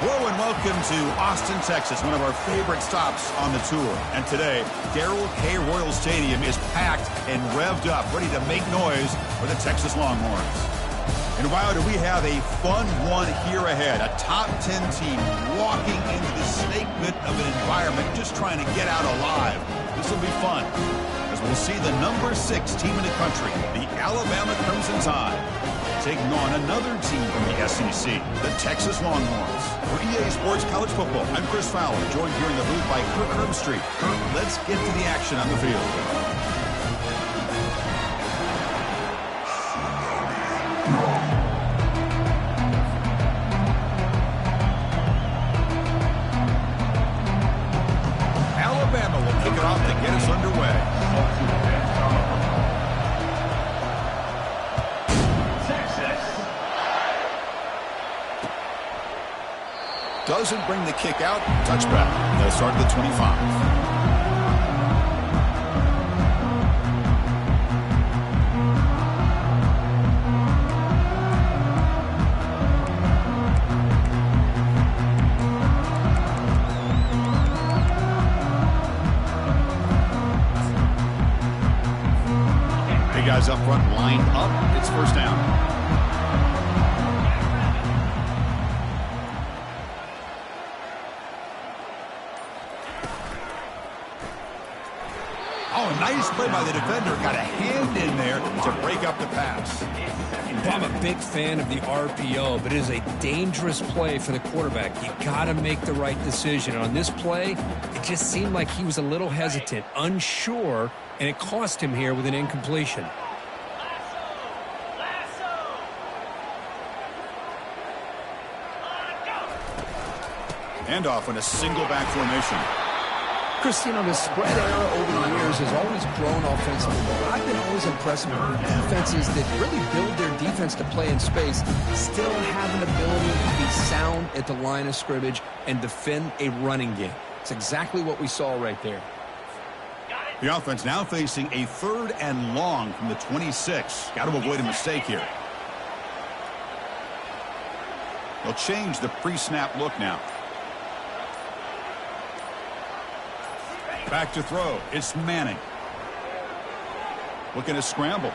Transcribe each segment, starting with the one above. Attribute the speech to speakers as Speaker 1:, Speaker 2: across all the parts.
Speaker 1: Hello and welcome to Austin, Texas, one of our favorite stops on the tour. And today, Darrell K. Royal Stadium is packed and revved up, ready to make noise for the Texas Longhorns. And wow, do we have a fun one here ahead. A top 10 team walking into the snake pit of an environment, just trying to get out alive. This will be fun, as we'll see the number 6 team in the country, the Alabama Crimson Tide, taking on another team from the SEC, the Texas Longhorns. For EA Sports College Football, I'm Chris Fowler, joined here in the booth by Kirk Herbstreit. Kirk, let's get to the action on the field. Alabama will kick it off to get us underway. Doesn't bring the kick out. Touchback. They'll start at the 25. Big guys up front lined up. It's first down. Oh, nice play by the defender. Got a hand in there to break up the pass.
Speaker 2: I'm a big fan of the RPO, but it is a dangerous play for the quarterback. You got to make the right decision. On this play, it just seemed like he was a little hesitant, unsure, and it cost him here with an incompletion.
Speaker 1: Handoff in a single back formation.
Speaker 2: Chris, the spread era over the years has always grown offensively, but I've been always impressed with defenses that really build their defense to play in space, still have an ability to be sound at the line of scrimmage and defend a running game. It's exactly what we saw right there.
Speaker 1: The offense now facing a 3rd and long from the 26. Got to avoid a mistake here. They'll change the pre-snap look now. Back to throw. It's Manning. Looking to scramble.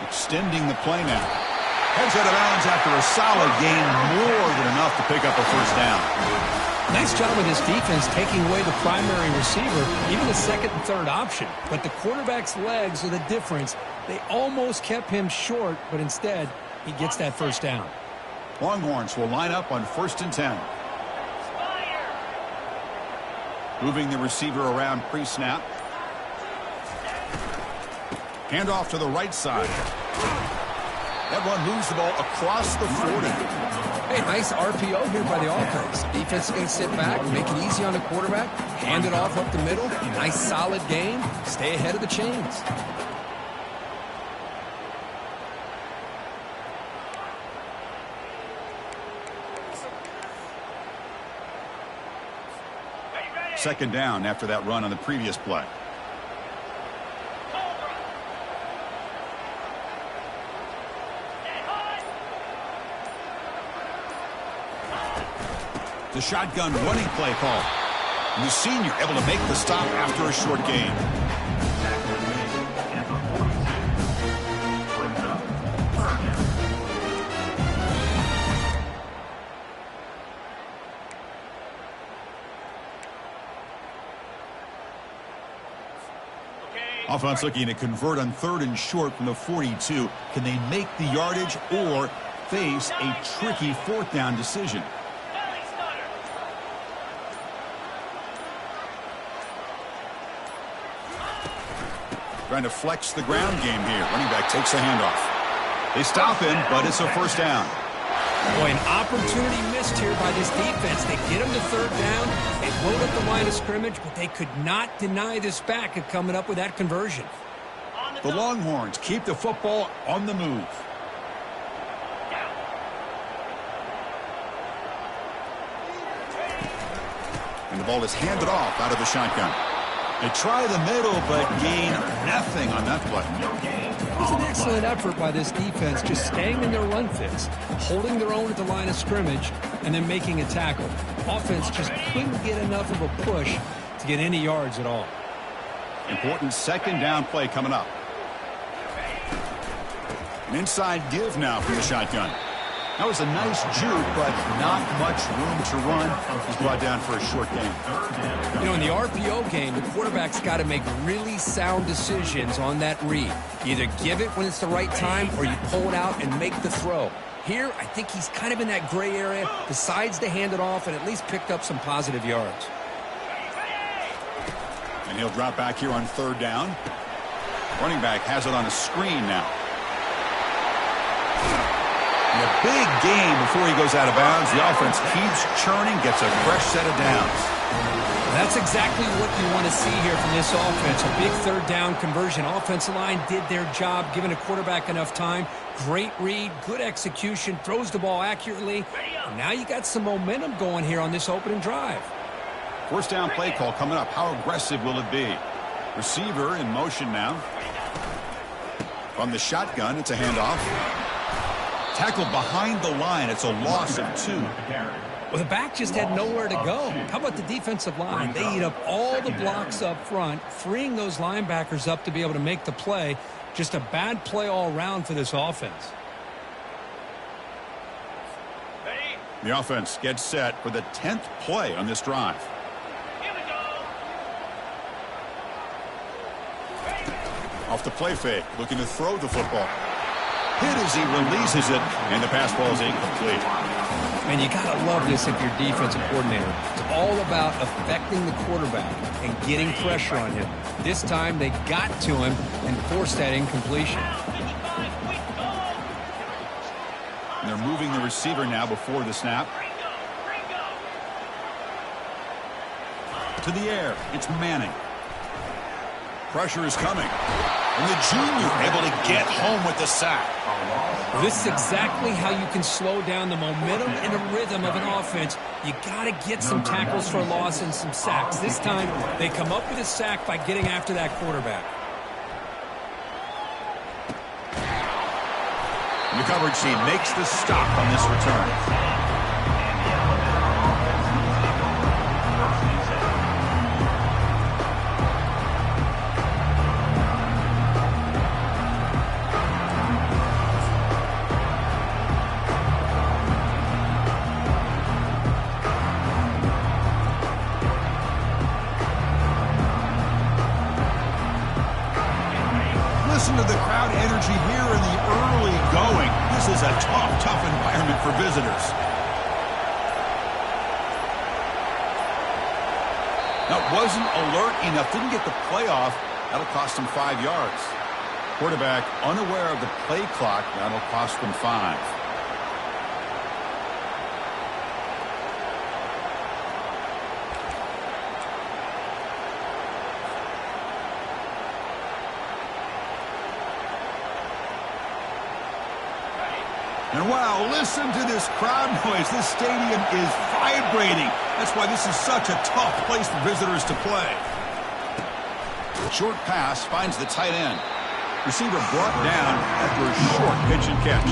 Speaker 1: Extending the play now. Heads out of bounds after a solid gain, more than enough to pick up a first down.
Speaker 2: Nice job with this defense taking away the primary receiver, even the 2nd and 3rd option. But the quarterback's legs are the difference. They almost kept him short, but instead, he gets that first down.
Speaker 1: Longhorns will line up on 1st and 10. Moving the receiver around pre-snap. Handoff to the right side. That one moves the ball across the 40.
Speaker 2: Hey, nice RPO here by the offense. Defense is going to sit back, make it easy on the quarterback, hand it off up the middle. Nice solid game. Stay ahead of the chains.
Speaker 1: Second down after that run on the previous play. The shotgun running play call. And the senior able to make the stop after a short gain. Offense looking to convert on 3rd and short from the 42. Can they make the yardage or face a tricky 4th down decision? Trying to flex the ground game here. Running back takes a handoff. They stop him, but it's a first down.
Speaker 2: Boy, an opportunity missed here by this defense. They get him to 3rd down. They load up the line of scrimmage, but they could not deny this back of coming up with that conversion.
Speaker 1: The Longhorns keep the football on the move. And the ball is handed off out of the shotgun. They try the middle, but gain nothing on that play.
Speaker 2: It's an excellent effort by this defense, just staying in their run fits, holding their own at the line of scrimmage, and then making a tackle. Offense just couldn't get enough of a push to get any yards at all.
Speaker 1: Important second down play coming up. An inside give now from the shotgun. That was a nice juke, but not much room to run. He's brought down for a short gain.
Speaker 2: You know, in the RPO game, the quarterback's got to make really sound decisions on that read. You either give it when it's the right time or you pull it out and make the throw. Here, I think he's kind of in that gray area, decides to hand it off and at least picked up some positive yards.
Speaker 1: And he'll drop back here on third down. Running back has it on a screen now. And a big gain before he goes out of bounds. The offense keeps churning, gets a fresh set of downs.
Speaker 2: That's exactly what you want to see here from this offense. A big third down conversion. Offensive line did their job, giving a quarterback enough time. Great read, good execution, throws the ball accurately. And now you got some momentum going here on this opening drive.
Speaker 1: First down play call coming up. How aggressive will it be? Receiver in motion now. From the shotgun, it's a handoff. Tackled behind the line. It's a loss of 2.
Speaker 2: Well, the back just had nowhere to go. How about the defensive line? They eat up all the blocks up front, freeing those linebackers up to be able to make the play. Just a bad play all around for this offense.
Speaker 1: The offense gets set for the 10th play on this drive. Off the play fake, looking to throw the football. Hit as he releases it, and the pass ball is incomplete.
Speaker 2: Man, you got to love this if you're defensive coordinator. It's all about affecting the quarterback and getting pressure on him. This time they got to him and forced that incompletion.
Speaker 1: And they're moving the receiver now before the snap. To the air, it's Manning. Pressure is coming. And the junior able to get home with the sack.
Speaker 2: Well, this is exactly how you can slow down the momentum and the rhythm of an offense. You got to get some tackles for a loss and some sacks. This time, they come up with a sack by getting after that quarterback.
Speaker 1: And the coverage team makes the stop on this return. Listen to the crowd energy here in the early going. This is a tough environment for visitors. That wasn't alert enough. Didn't get the play off. That'll cost him 5 yards. Quarterback unaware of the play clock. That'll cost them 5. And wow, listen to this crowd noise. This stadium is vibrating. That's why this is such a tough place for visitors to play. Short pass finds the tight end. Receiver brought down after a short pitch and catch.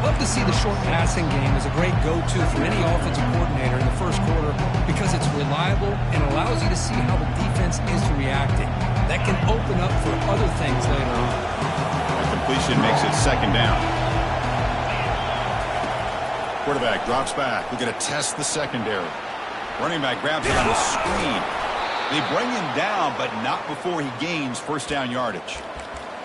Speaker 2: Love to see the short passing game as a great go-to for any offensive coordinator in the first quarter because it's reliable and allows you to see how the defense is reacting. That can open up for other things later on.
Speaker 1: That completion makes it second down. Quarterback drops back. We're going to test the secondary. Running back grabs it on a screen. They bring him down, but not before he gains first down yardage.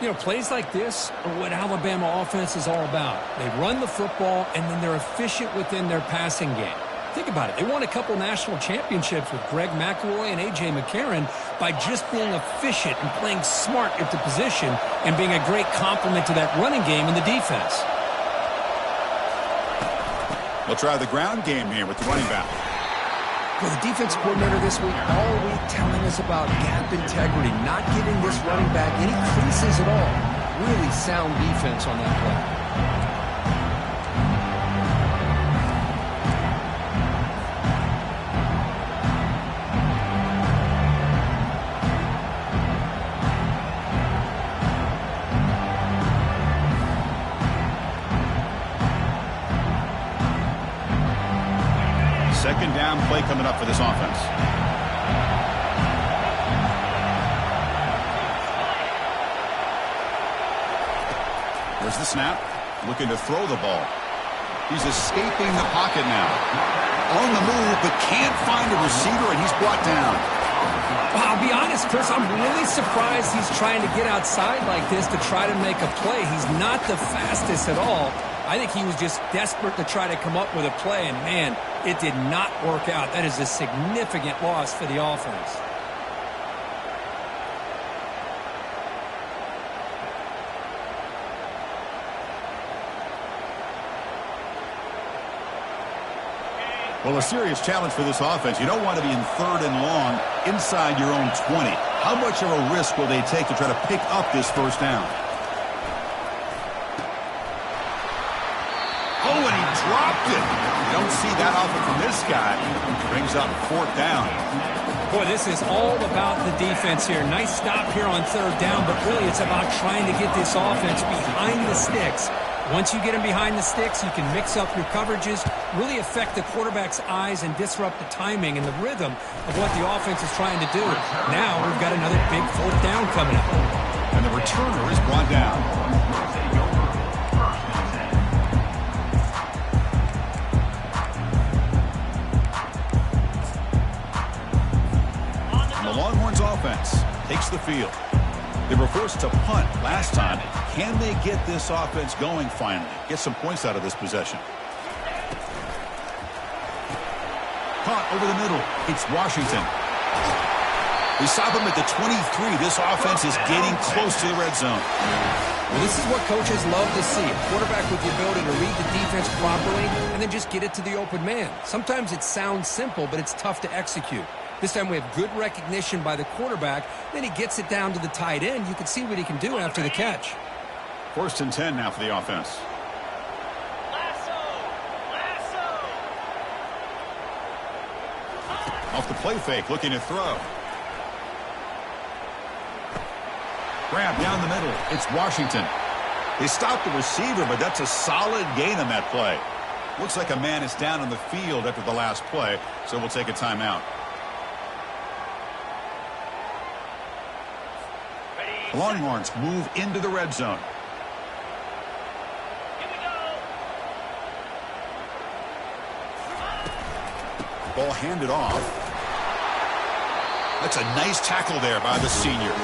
Speaker 2: You know, plays like this are what Alabama offense is all about. They run the football, and then they're efficient within their passing game. Think about it. They won a couple national championships with Greg McElroy and A.J. McCarron by just being efficient and playing smart at the position and being a great complement to that running game in the defense.
Speaker 1: They'll try the ground game here with the running back.
Speaker 2: Well, the defense coordinator this week all week telling us about gap integrity, not giving this running back any creases at all. Really sound defense on that play.
Speaker 1: Second down play coming up for this offense. There's the snap. Looking to throw the ball. He's escaping the pocket now. On the move, but can't find a receiver, and he's brought down.
Speaker 2: Well, I'll be honest, Chris, I'm really surprised he's trying to get outside like this to try to make a play. He's not the fastest at all. I think he was just desperate to try to come up with a play, and man, it did not work out. That is a significant loss for the offense.
Speaker 1: Well, a serious challenge for this offense. You don't want to be in third and long inside your own 20. How much of a risk will they take to try to pick up this first down? Oh, and he dropped it. You don't see that often from this guy. Brings up fourth down.
Speaker 2: Boy, this is all about the defense here. Nice stop here on third down, but really it's about trying to get this offense behind the sticks. Once you get them behind the sticks, you can mix up your coverages, really affect the quarterback's eyes and disrupt the timing and the rhythm of what the offense is trying to do. Now we've got another big fourth down coming up.
Speaker 1: And the returner is brought down. And the Longhorns offense takes the field. They were forced to punt last time. Can they get this offense going finally? Get some points out of this possession. Caught over the middle. It's Washington. They stop him at the 23. This offense is getting close to the red zone.
Speaker 2: Well, this is what coaches love to see. A quarterback with the ability to read the defense properly and then just get it to the open man. Sometimes it sounds simple, but it's tough to execute. This time we have good recognition by the quarterback. Then he gets it down to the tight end. You can see what he can do after the catch.
Speaker 1: First and 10 now for the offense. Off the play fake, looking to throw. Grab down the middle. It's Washington. They stopped the receiver, but that's a solid gain on that play. Looks like a man is down on the field after the last play, so we'll take a timeout. The Longhorns move into the red zone. Ball handed off. That's a nice tackle there by the senior.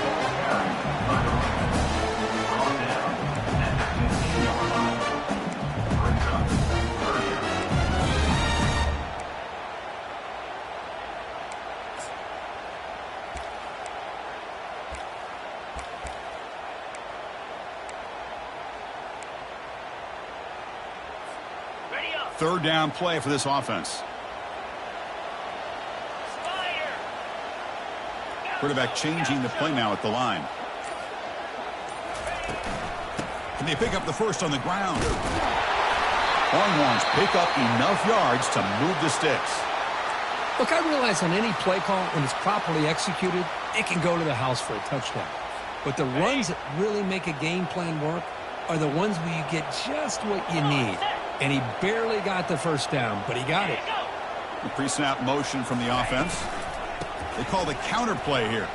Speaker 1: Third down play for this offense. Quarterback changing the play now at the line. Can they pick up the first on the ground? Longhorns pick up enough yards to move the sticks.
Speaker 2: Look, I realize on any play call, when it's properly executed, it can go to the house for a touchdown. But the runs that really make a game plan work are the ones where you get just what you need. And he barely got the first down, but he got it.
Speaker 1: The pre-snap motion from the offense. They call the counter play here.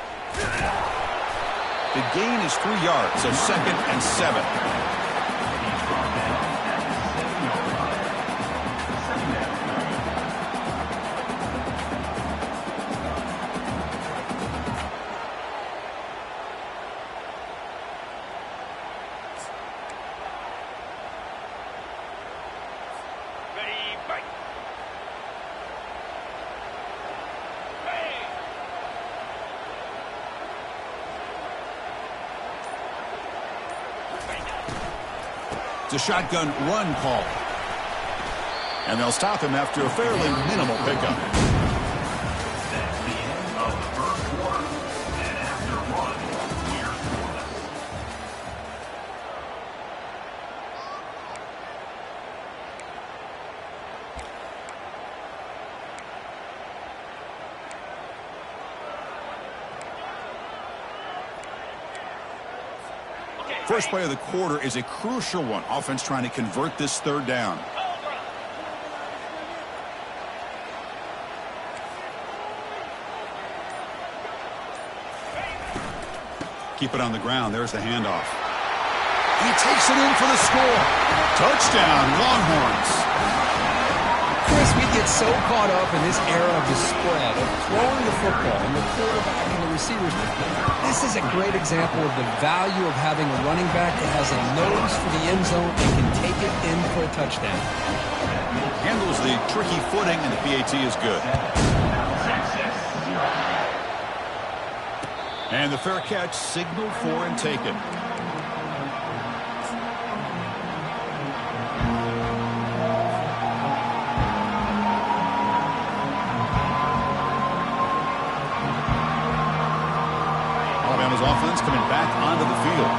Speaker 1: The gain is 3 yards, so 2nd and 7. It's a shotgun run call. And they'll stop him after a fairly minimal pickup. First play of the quarter is a crucial one. Offense trying to convert this third down. Keep it on the ground. There's the handoff. He takes it in for the score. Touchdown, Longhorns.
Speaker 2: Chris, we get so caught up in this era of the spread, of throwing the football and the quarterback and the receivers. This is a great example of the value of having a running back that has a nose for the end zone and can take it in for a touchdown.
Speaker 1: Handles the tricky footing, and the PAT is good. And the fair catch signaled for and taken. Alabama's offense coming back onto the field.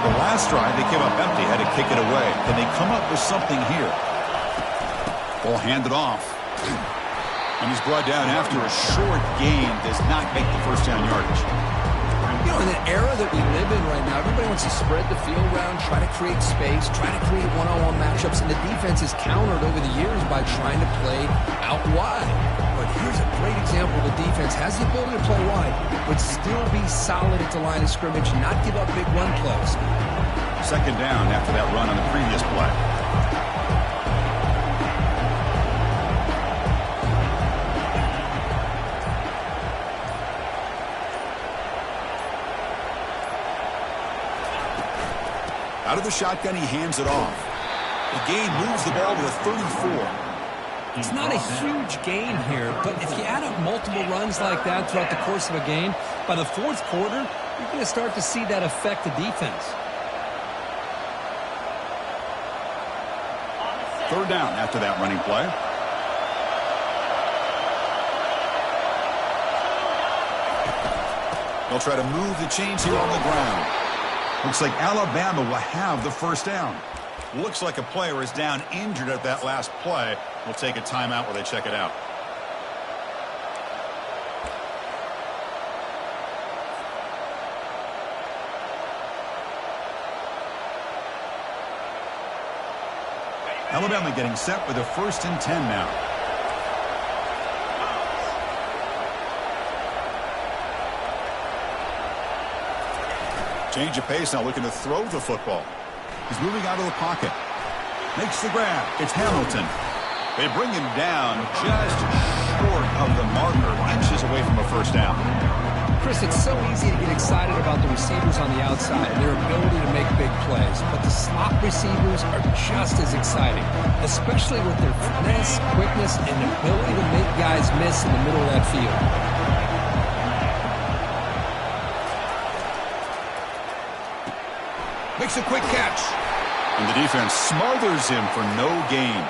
Speaker 1: The last drive, they came up empty, had to kick it away. Can they come up with something here? Ball handed off. And he's brought down after a short gain. Does not make the first down yardage.
Speaker 2: You know, in an era that we live in right now, everybody wants to spread the field around, try to create space, try to create one-on-one matchups, and the defense is countered over the years by trying to play out wide. But here's a great example. The defense has the ability to play wide, but still be solid at the line of scrimmage, not give up big run plays.
Speaker 1: Second down after that run on the previous play. Out of the shotgun, he hands it off. The gain moves the ball to the 34.
Speaker 2: It's not a huge gain here, but if you add up multiple runs like that throughout the course of a game, by the fourth quarter, you're going to start to see that affect the defense.
Speaker 1: Third down after that running play. They'll try to move the chains here on the ground. Looks like Alabama will have the first down. Looks like a player is down injured at that last play. We'll take a timeout while they check it out. Alabama getting set with a 1st and 10 now. Change of pace now, looking to throw the football. He's moving out of the pocket. Makes the grab. It's Hamilton. They bring him down just short of the marker, inches away from a first down.
Speaker 2: Chris, it's so easy to get excited about the receivers on the outside and their ability to make big plays, but the slot receivers are just as exciting, especially with their finesse, quickness, and ability to make guys miss in the middle of that field.
Speaker 1: Makes a quick catch. And the defense smothers him for no gain.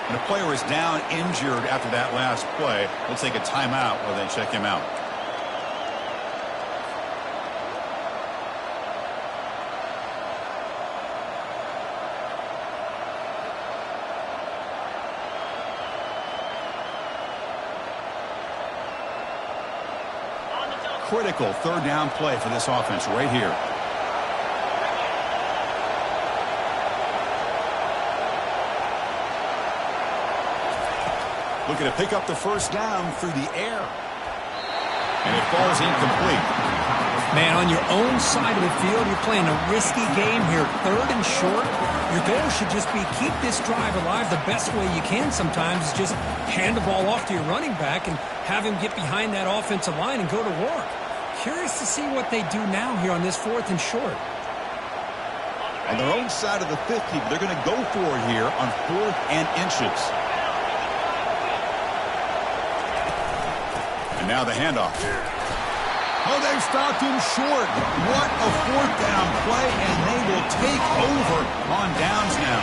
Speaker 1: And the player is down injured after that last play. We'll take a timeout while they check him out. Critical third down play for this offense right here. Looking to pick up the first down through the air. And it falls incomplete.
Speaker 2: Man, on your own side of the field, you're playing a risky game here. 3rd and short. Your goal should just be keep this drive alive the best way you can sometimes. Is just hand the ball off to your running back and have him get behind that offensive line and go to work. Curious to see what they do now here on this 4th and short.
Speaker 1: On their own side of the 50, they're going to go for it here on 4th and inches. And now the handoff. Oh, they've stopped him short. What a 4th down play, and they will take over on downs now.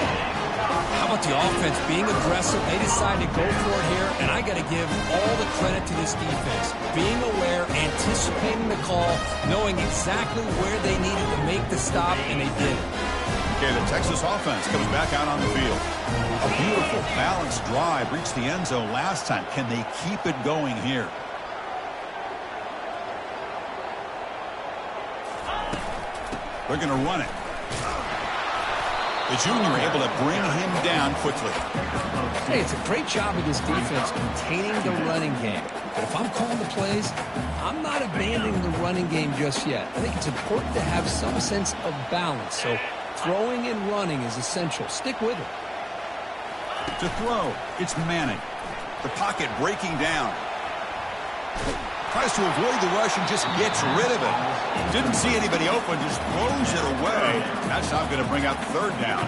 Speaker 2: How about the offense being aggressive? They decided to go for it here, and I got to give all the credit to this defense. Being aware, anticipating the call, knowing exactly where they needed to make the stop, and they did it.
Speaker 1: Okay, the Texas offense comes back out on the field. A beautiful, balanced drive reached the end zone last time. Can they keep it going here? They're going to run it. The junior able to bring him down quickly.
Speaker 2: Hey, it's a great job of this defense containing the running game. But if I'm calling the plays, I'm not abandoning the running game just yet. I think it's important to have some sense of balance. So throwing and running is essential. Stick with it.
Speaker 1: To throw, it's Manning. The pocket breaking down. Tries to avoid the rush and just gets rid of it. Didn't see anybody open, just throws it away. That's not going to bring up third down.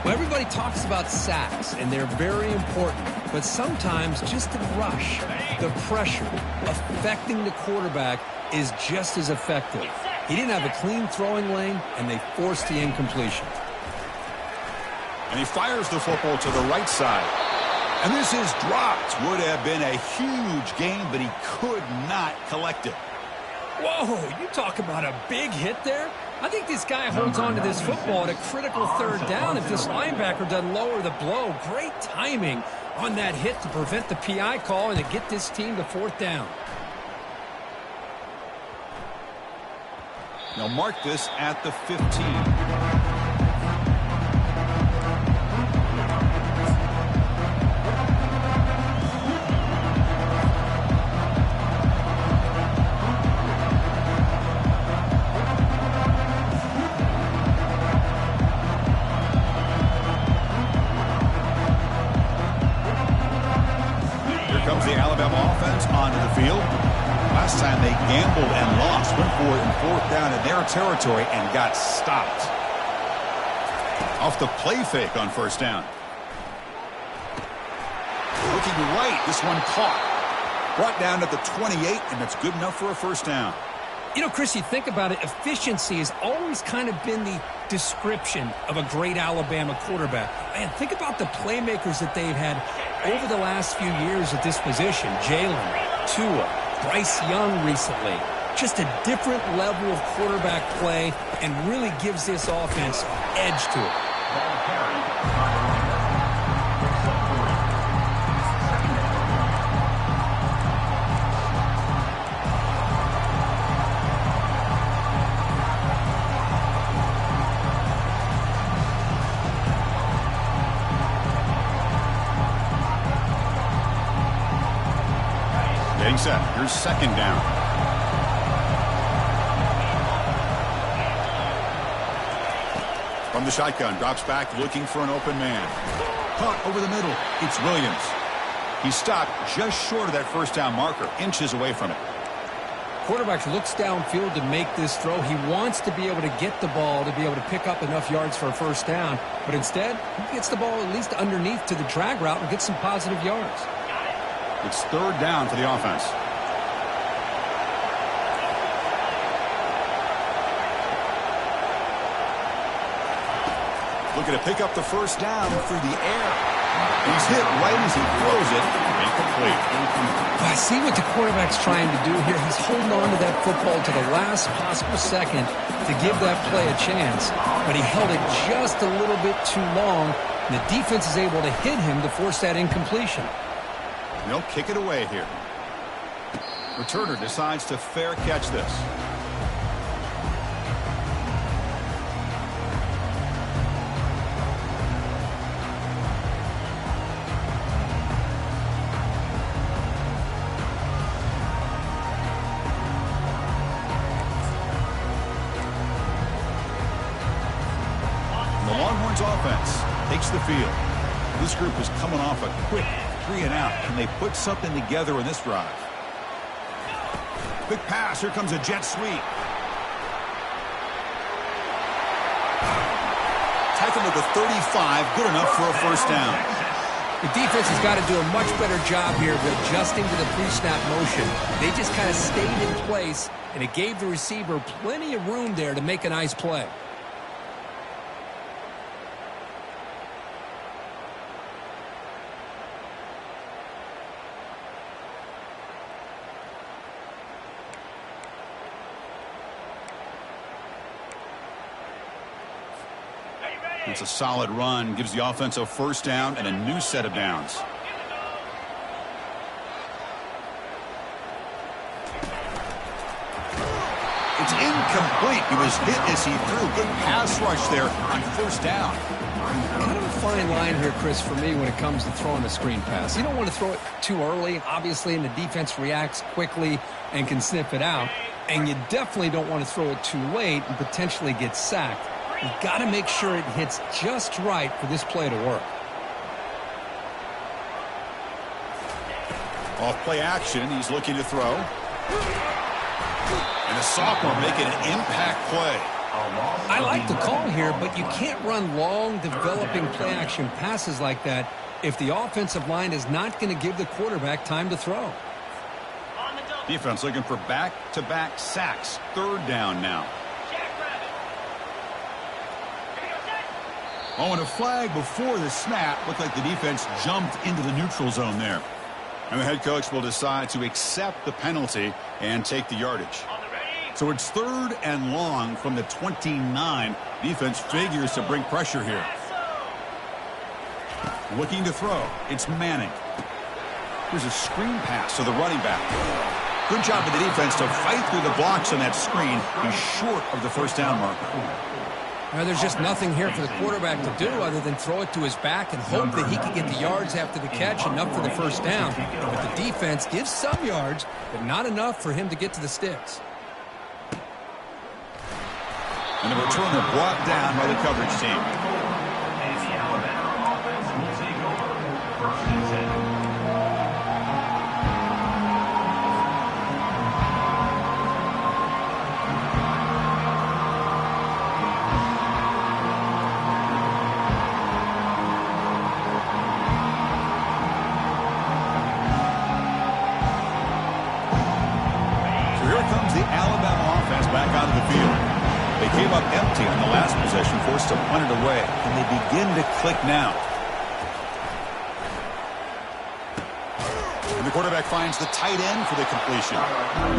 Speaker 2: Well, everybody talks about sacks, and they're very important. But sometimes just the rush, the pressure, affecting the quarterback is just as effective. He didn't have a clean throwing lane, and they forced the incompletion.
Speaker 1: And he fires the football to the right side. And this is dropped. Would have been a huge gain, but he could not collect it.
Speaker 2: Whoa, you talk about a big hit there? I think this guy holds on to this football at a critical third down if this linebacker doesn't lower the blow. Great timing on that hit to prevent the PI call and to get this team to fourth down.
Speaker 1: Now mark this at the 15. Comes the Alabama offense onto the field. Last time they gambled and lost, went for it in fourth down in their territory and got stopped. Off the play fake on first down. Looking right, this one caught. Brought down at the 28, and that's good enough for a first down.
Speaker 2: You know, Chris, you think about it, efficiency has always kind of been the description of a great Alabama quarterback. Man, think about the playmakers that they've had over the last few years at this position. Jalen, Tua, Bryce Young recently. Just a different level of quarterback play and really gives this offense edge to it.
Speaker 1: Getting set. Here's second down. From the shotgun, drops back looking for an open man. Caught over the middle. It's Williams. He stopped just short of that first down marker, inches away from it.
Speaker 2: Quarterback looks downfield to make this throw. He wants to be able to get the ball to be able to pick up enough yards for a first down. But instead, he gets the ball at least underneath to the drag route and gets some positive yards.
Speaker 1: It's third down for the offense. Looking to pick up the first down through the air. He's hit right as he throws it. Incomplete.
Speaker 2: I see what the quarterback's trying to do here. He's holding on to that football to the last possible second to give that play a chance. But he held it just a little bit too long. And the defense is able to hit him to force that incompletion.
Speaker 1: They'll kick it away here. Returner decides to fair catch this. The Longhorns offense takes the field. This group is coming off a quick 3 and out. Can they put something together in this drive? Quick pass. Here comes a jet sweep. Tackled at the 35. Good enough for a first down.
Speaker 2: The defense has got to do a much better job here of adjusting to the pre-snap motion. They just kind of stayed in place, and it gave the receiver plenty of room there to make a nice play.
Speaker 1: It's a solid run, gives the offense a first down and a new set of downs. It's incomplete. He was hit as he threw. Good pass rush there on first down.
Speaker 2: Kind of a fine line here, Chris, for me when it comes to throwing a screen pass. You don't want to throw it too early, obviously, and the defense reacts quickly and can sniff it out. And you definitely don't want to throw it too late and potentially get sacked. You've got to make sure it hits just right for this play to work.
Speaker 1: Off play action, he's looking to throw. And the sophomore making an impact play.
Speaker 2: I like the call here, but you can't run long, developing play-action passes like that if the offensive line is not going to give the quarterback time to throw.
Speaker 1: Defense looking for back-to-back sacks. Third down now. Oh, and a flag before the snap. Looked like the defense jumped into the neutral zone there. And the head coach will decide to accept the penalty and take the yardage. So it's third and long from the 29. Defense figures to bring pressure here. Looking to throw. It's Manning. Here's a screen pass to the running back. Good job of the defense to fight through the blocks on that screen. He's short of the first down marker.
Speaker 2: There's just nothing here for the quarterback to do other than throw it to his back and hope that he can get the yards after the catch, enough for the first down. But the defense gives some yards, but not enough for him to get to the sticks.
Speaker 1: And the returner brought down by the coverage team. So here comes the Alabama offense back out of the field. They came up empty on the last possession, forced to punt it away. And they begin to click now. And the quarterback finds the tight end for the completion.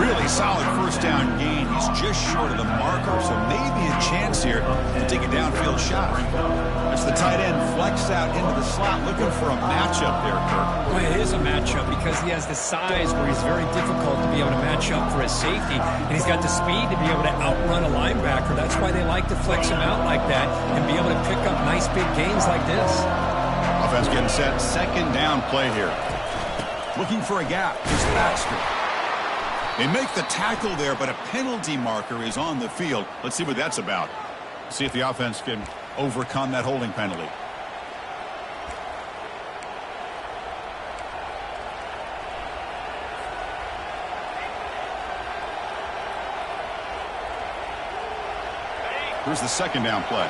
Speaker 1: Really solid first down gain. He's just short of the marker, so maybe a chance here to take a downfield shot. As the tight end flexed out into the slot, looking for a matchup there, Kirk.
Speaker 3: Well, it is a matchup because he has the size where he's very difficult to be able to match up for his safety, and he's got the speed to be able to outrun a linebacker. That's why they like to flex him out like that and be able to pick up nice big gains like this.
Speaker 1: Offense getting set. Second down play here. Looking for a gap is Baxter. They make the tackle there, but a penalty marker is on the field. Let's see what that's about. See if the offense can overcome that holding penalty. Here's the second down play.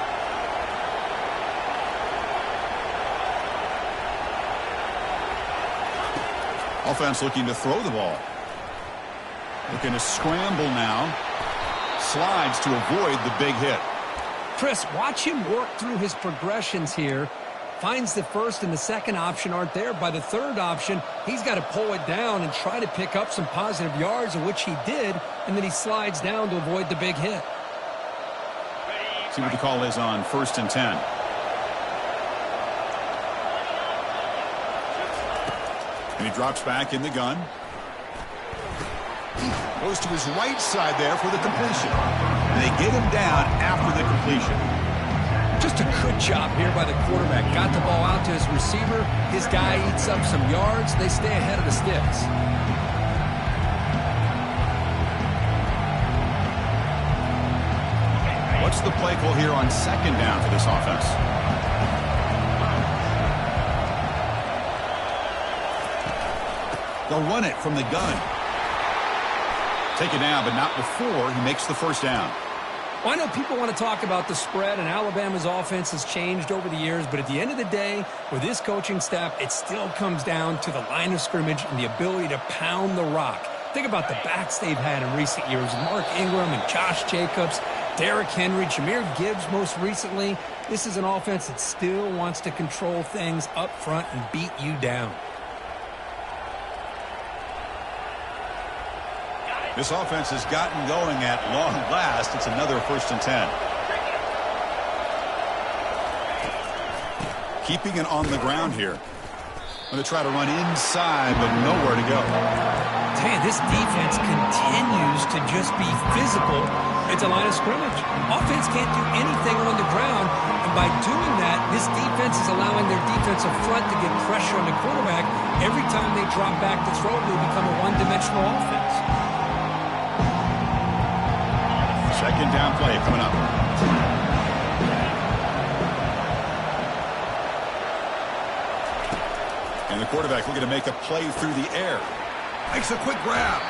Speaker 1: Offense looking to throw the ball. Looking to scramble now. Slides to avoid the big hit.
Speaker 2: Chris, watch him work through his progressions here. Finds the first and the second option aren't there. By the third option, he's got to pull it down and try to pick up some positive yards, of which he did, and then he slides down to avoid the big hit.
Speaker 1: See what the call is on 1st and 10. And he drops back in the gun. Goes to his right side there for the completion. And they get him down after the completion.
Speaker 2: Just a good job here by the quarterback. Got the ball out to his receiver. His guy eats up some yards. They stay ahead of the sticks.
Speaker 1: What's the play call here on second down for this offense? They'll run it from the gun. Take it down, but not before he makes the first down.
Speaker 2: Well, I know people want to talk about the spread, and Alabama's offense has changed over the years, but at the end of the day, with this coaching staff, it still comes down to the line of scrimmage and the ability to pound the rock. Think about the backs they've had in recent years. Mark Ingram and Josh Jacobs, Derrick Henry, Jahmyr Gibbs most recently. This is an offense that still wants to control things up front and beat you down.
Speaker 1: This offense has gotten going at long last. It's another 1st and 10. Keeping it on the ground here. Going to try to run inside, but nowhere to go.
Speaker 2: Tell you, this defense continues to
Speaker 3: just be physical at the line of scrimmage. Offense can't do anything on the ground, and by doing that, this defense is allowing their defensive front to get pressure on the quarterback. Every time they drop back to throw, they become a one-dimensional offense.
Speaker 1: Second down play coming up. And the quarterback looking to make a play through the air. Makes a quick grab.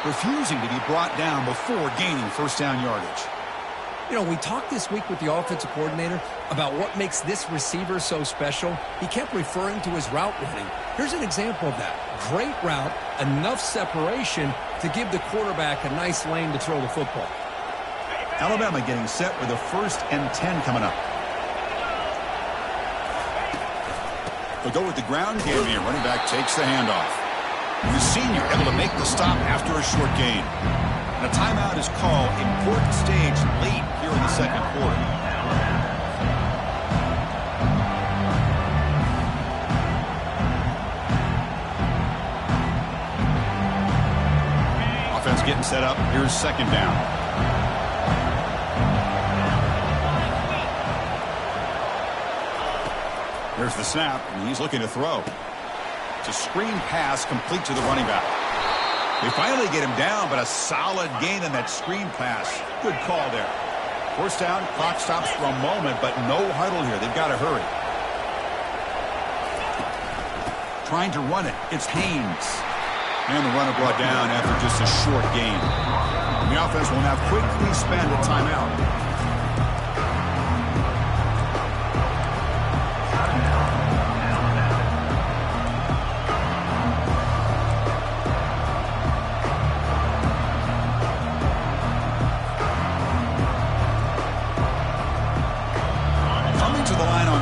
Speaker 1: Refusing to be brought down before gaining first down yardage.
Speaker 2: You know, we talked this week with the offensive coordinator about what makes this receiver so special. He kept referring to his route running. Here's an example of that. Great route, enough separation to give the quarterback a nice lane to throw the football.
Speaker 1: Alabama getting set with a 1st and 10 coming up. They'll go with the ground game here. Running back takes the handoff. The senior able to make the stop after a short gain. And a timeout is called. Important stage late here in the second quarter. Offense getting set up. Here's second down. Here's the snap, and he's looking to throw. It's a screen pass complete to the running back. They finally get him down, but a solid gain in that screen pass. Good call there. First down, clock stops for a moment, but no huddle here. They've got to hurry. Trying to run it. It's Haynes. And the runner brought down after just a short gain. And the offense will now quickly spend a timeout.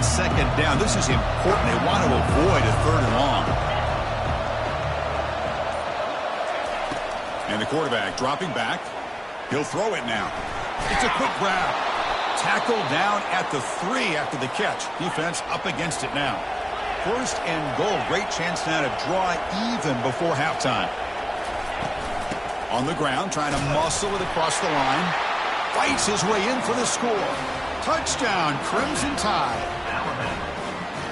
Speaker 1: Second down. This is important. They want to avoid a 3rd and long. And the quarterback dropping back. He'll throw it now. It's a quick grab. Tackled down at the 3 after the catch. Defense up against it now. 1st and goal. Great chance now to draw even before halftime. On the ground, trying to muscle it across the line. Fights his way in for the score. Touchdown, Crimson Tide.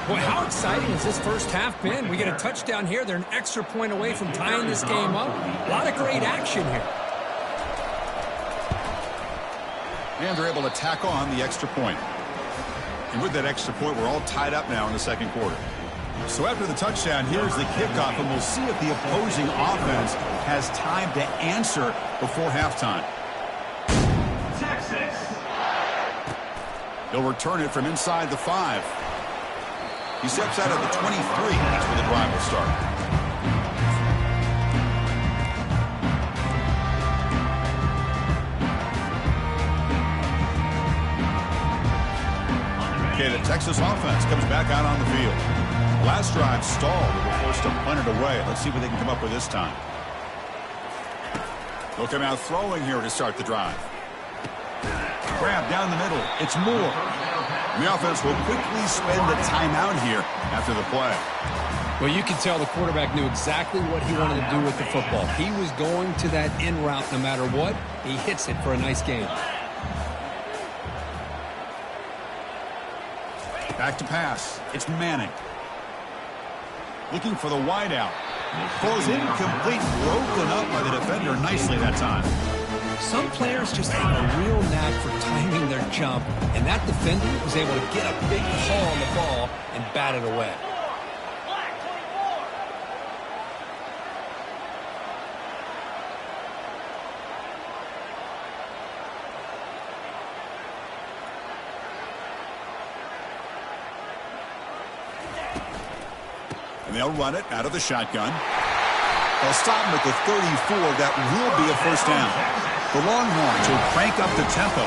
Speaker 3: Boy, how exciting has this first half been? We get a touchdown here. They're an extra point away from tying this game up. A lot of great action here.
Speaker 1: And they're able to tack on the extra point. And with that extra point, we're all tied up now in the second quarter. So after the touchdown, here's the kickoff, and we'll see if the opposing offense has time to answer before halftime.
Speaker 4: Texas.
Speaker 1: He'll return it from inside the 5. He steps out of the 23. That's where the drive will start. Okay, the Texas offense comes back out on the field. Last drive stalled. They were forced to punt it away. Let's see what they can come up with this time. They'll come out throwing here to start the drive. Grab down the middle. It's Moore. And the offense will quickly spend the timeout here after the play.
Speaker 2: Well, you can tell the quarterback knew exactly what he wanted to do with the football. He was going to that in route no matter what. He hits it for a nice gain.
Speaker 1: Back to pass. It's Manning. Looking for the wideout. Falls incomplete. Broken up by the defender nicely that time.
Speaker 2: Some players just have a real knack for timing their jump, and that defender was able to get a big pull on the ball and bat it away.
Speaker 1: And they'll run it out of the shotgun. They'll stop him at the 34. That will be a first down. The Longhorns will crank up the tempo.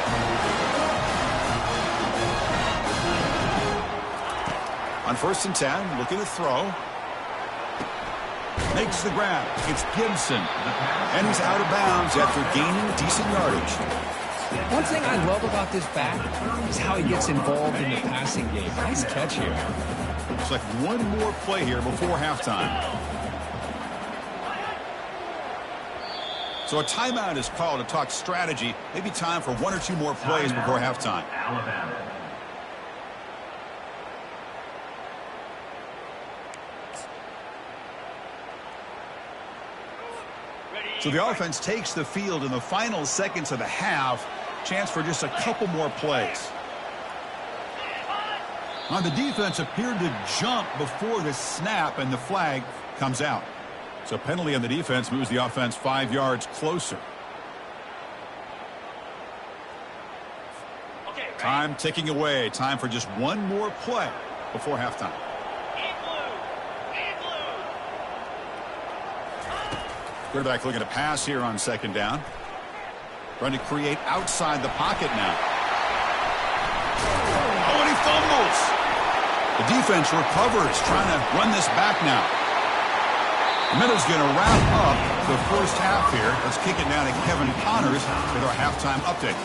Speaker 1: On 1st and 10, looking to throw. Makes the grab. It's Gibson. And he's out of bounds after gaining decent yardage.
Speaker 2: One thing I love about this back is how he gets involved in the passing game. Nice catch here.
Speaker 1: Looks like one more play here before halftime. So a timeout is called to talk strategy. Maybe time for one or two more plays before halftime.
Speaker 4: Alabama.
Speaker 1: So the offense takes the field in the final seconds of the half. Chance for just a couple more plays. On the defense appeared to jump before the snap, and the flag comes out. So penalty on the defense moves the offense 5 yards closer. Time ticking away. Time for just one more play before halftime. Quarterback looking to pass here on second down. Trying to create outside the pocket now. Oh, and he fumbles. The defense recovers, trying to run this back now. The middle's going to wrap up the first half here. Let's kick it down to Kevin Connors with our halftime update.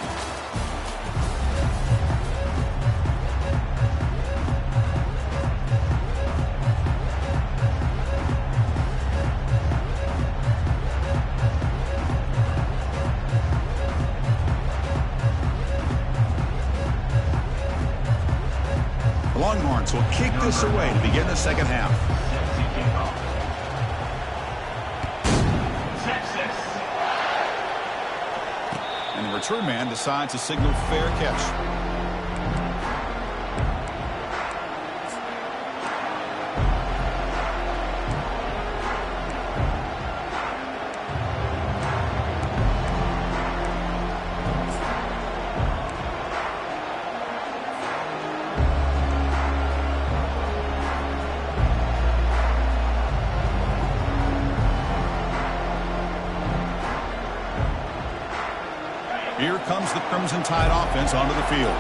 Speaker 1: Longhorns will kick this away to begin the second half. And the return man decides to signal fair catch. Here comes the Crimson Tide offense onto the field.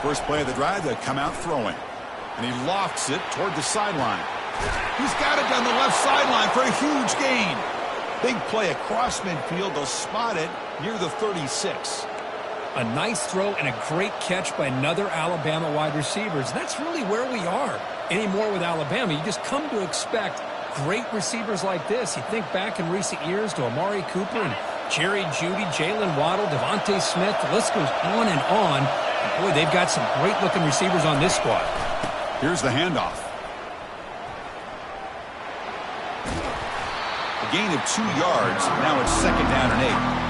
Speaker 1: First play of the drive, they come out throwing. And he lofts it toward the sideline. He's got it down the left sideline for a huge gain. Big play across midfield. They'll spot it near the 36.
Speaker 3: A nice throw and a great catch by another Alabama wide receivers. That's really where we are. Anymore with Alabama, you just come to expect great receivers like this. You think back in recent years to Amari Cooper and Jerry Jeudy, Jalen Waddle, Devontae Smith. The list goes on and on. And boy, they've got some great-looking receivers on this squad.
Speaker 1: Here's the handoff. A gain of 2 yards. Now it's second down and 8.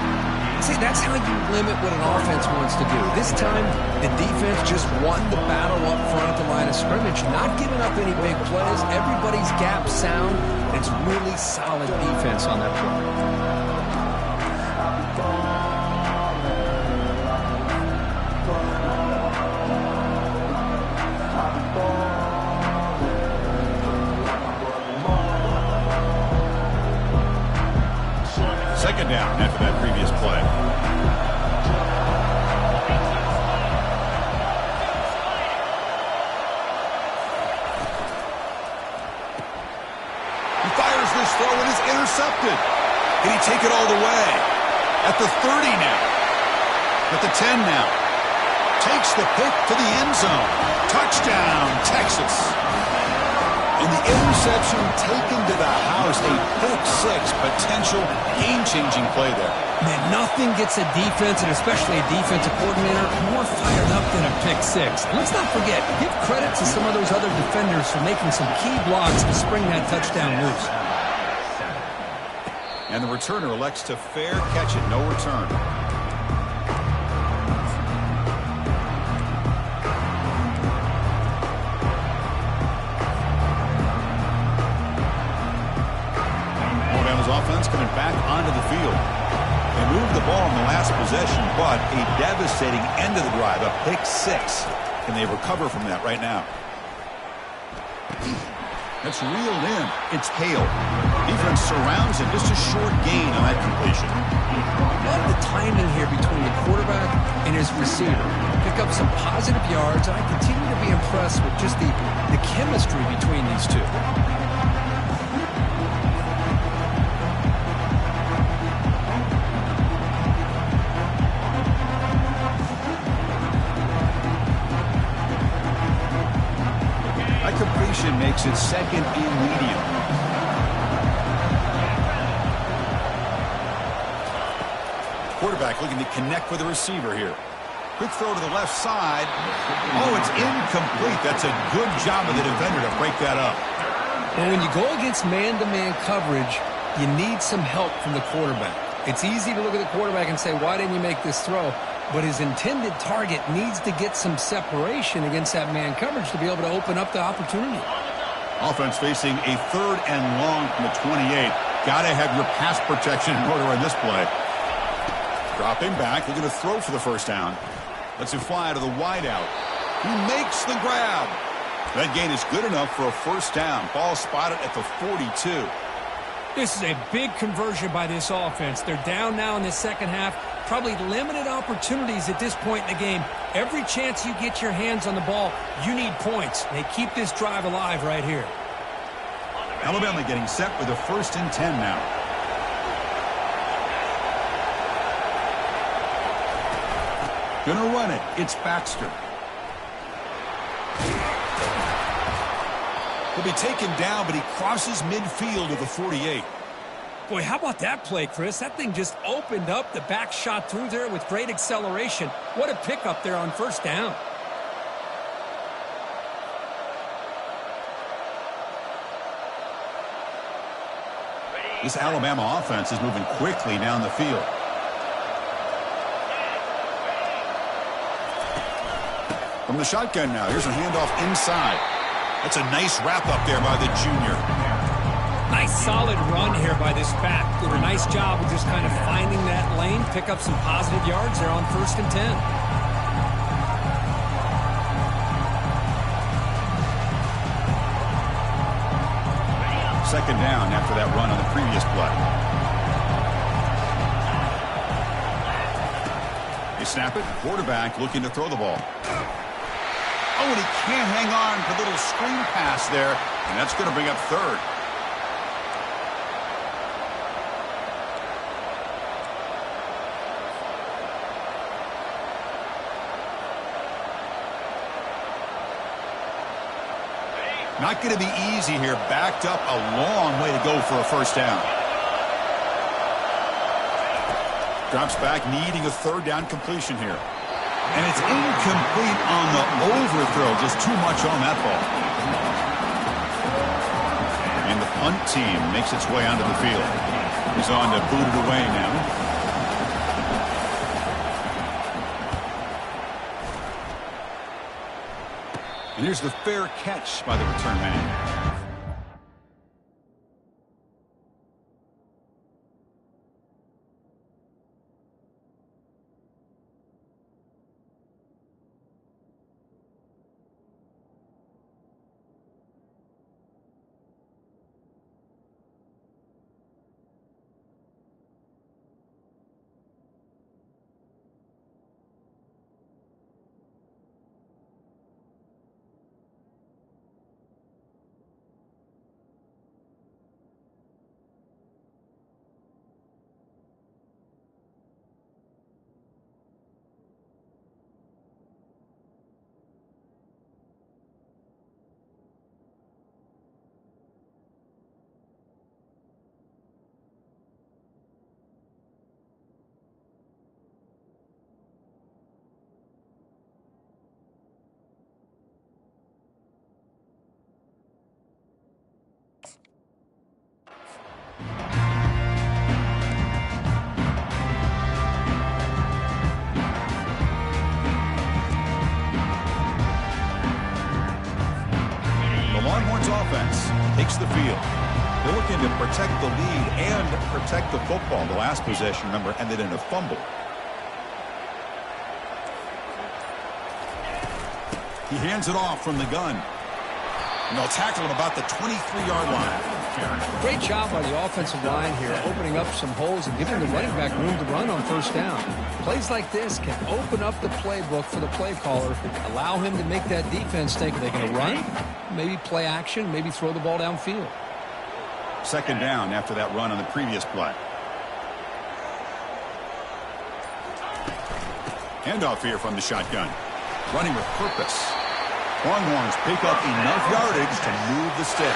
Speaker 2: See, that's how you limit what an offense wants to do. This time, the defense just won the battle up front at the line of scrimmage, not giving up any big plays. Everybody's gap sound. It's really solid defense on that play.
Speaker 1: Second down after that previous play. He fires this throw and is intercepted. Can he take it all the way? At the 30 now. At the 10 now. Takes the pick to the end zone. Touchdown, Texas. And the interception taken to the house, a pick-6 potential game-changing play there.
Speaker 3: Man, nothing gets a defense, and especially a defensive coordinator, more fired up than a pick-6. And let's not forget, give credit to some of those other defenders for making some key blocks to spring that touchdown loose.
Speaker 1: And the returner elects to fair catch it, no return. Offense coming back onto the field. They moved the ball in the last possession, but a devastating end of the drive, a pick-6. Can they recover from that right now? That's reeled in. It's Hale. Defense surrounds him. Just a short gain on that completion.
Speaker 2: Love the timing here between the quarterback and his receiver. Pick up some positive yards, and I continue to be impressed with just the chemistry between these two.
Speaker 1: Completion makes it's second and medium. Quarterback looking to connect with the receiver here. Quick throw to the left side. Oh, it's incomplete. That's a good job of the defender to break that up.
Speaker 2: Well, when you go against man-to-man coverage, you need some help from the quarterback. It's easy to look at the quarterback and say, why didn't you make this throw? But his intended target needs to get some separation against that man coverage to be able to open up the opportunity.
Speaker 1: Offense facing a 3rd and long from the 28. Got to have your pass protection in order in this play. Dropping back, looking to throw for the first down. Lets it fly to the wideout. He makes the grab. That gain is good enough for a first down. Ball spotted at the 42.
Speaker 3: This is a big conversion by this offense. They're down now in the second half. Probably limited opportunities at this point in the game. Every chance you get your hands on the ball, you need points. They keep this drive alive right here.
Speaker 1: Alabama getting set with a 1st and 10 now. Gonna run it. It's Baxter. He'll be taken down, but he crosses midfield of the 48.
Speaker 3: Boy, how about that play, Chris? That thing just opened up. The back shot through there with great acceleration. What a pickup there on first down.
Speaker 1: This Alabama offense is moving quickly down the field. From the shotgun now, here's a handoff inside. That's a nice wrap up there by the junior.
Speaker 3: Nice solid run here by this back. Did a nice job of just kind of finding that lane, pick up some positive yards there on 1st and 10.
Speaker 1: Second down after that run on the previous play. They snap it. Quarterback looking to throw the ball. Oh, and he can't hang on for a little screen pass there, and that's going to bring up 3rd. Not going to be easy here. Backed up a long way to go for a first down. Drops back, needing a 3rd down completion here. And it's incomplete on the overthrow. Just too much on that ball. And the punt team makes its way onto the field. He's on to boot it away now. And here's the fair catch by the return man. Takes the field. They're looking to protect the lead and protect the football. The last possession, remember, ended in a fumble. He hands it off from the gun. And they'll tackle him about the 23-yard line.
Speaker 2: Great job by the offensive line here, opening up some holes and giving the running back room to run on first down. Plays like this can open up the playbook for the play caller, allow him to make that defense think, are they going to run? Maybe play action, maybe throw the ball downfield.
Speaker 1: Second down after that run on the previous play. Handoff here from the shotgun. Running with purpose. Longhorns pick up enough yardage to move the sticks.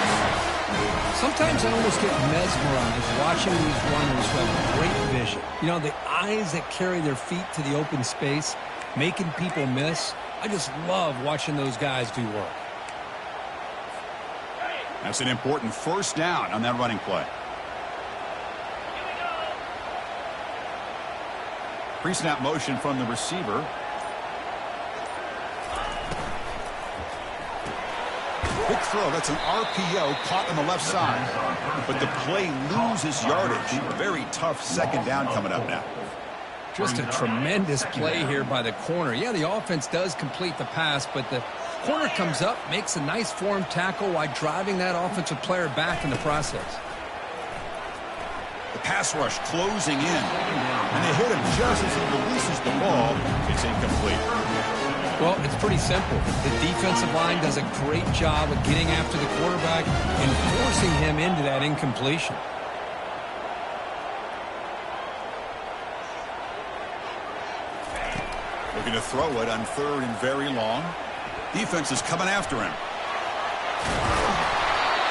Speaker 2: Sometimes I almost get mesmerized watching these runners who have great vision. You know, the eyes that carry their feet to the open space, making people miss. I just love watching those guys do work.
Speaker 1: That's an important first down on that running play. Pre-snap motion from the receiver. Quick throw. That's an RPO caught on the left side. But the play loses yardage. A very tough second down coming up now.
Speaker 2: Just a tremendous play here by the corner. Yeah, the offense does complete the pass, but the corner comes up, makes a nice form tackle while driving that offensive player back in the process.
Speaker 1: The pass rush closing in. And they hit him just as he releases the ball. It's incomplete.
Speaker 2: Well, it's pretty simple. The defensive line does a great job of getting after the quarterback and forcing him into that incompletion.
Speaker 1: Looking to throw it on third and very long. Defense is coming after him.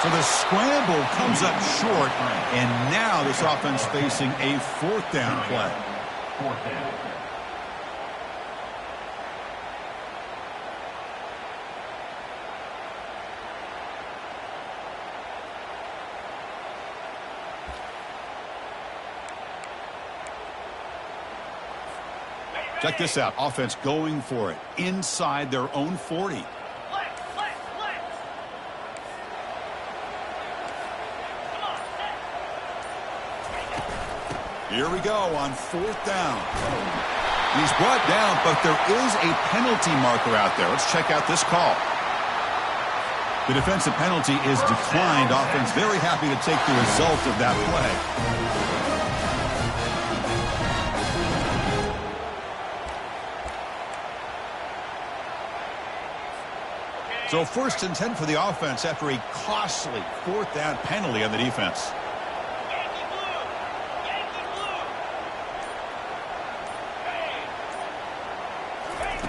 Speaker 1: So the scramble comes up short, and now this offense facing a fourth down play.
Speaker 4: Fourth down.
Speaker 1: Check this out. Offense going for it inside their own 40. Here we go on fourth down. He's brought down, but there is a penalty marker out there. Let's check out this call. The defensive penalty is declined. Offense very happy to take the result of that play. So 1st and 10 for the offense after a costly fourth down penalty on the defense.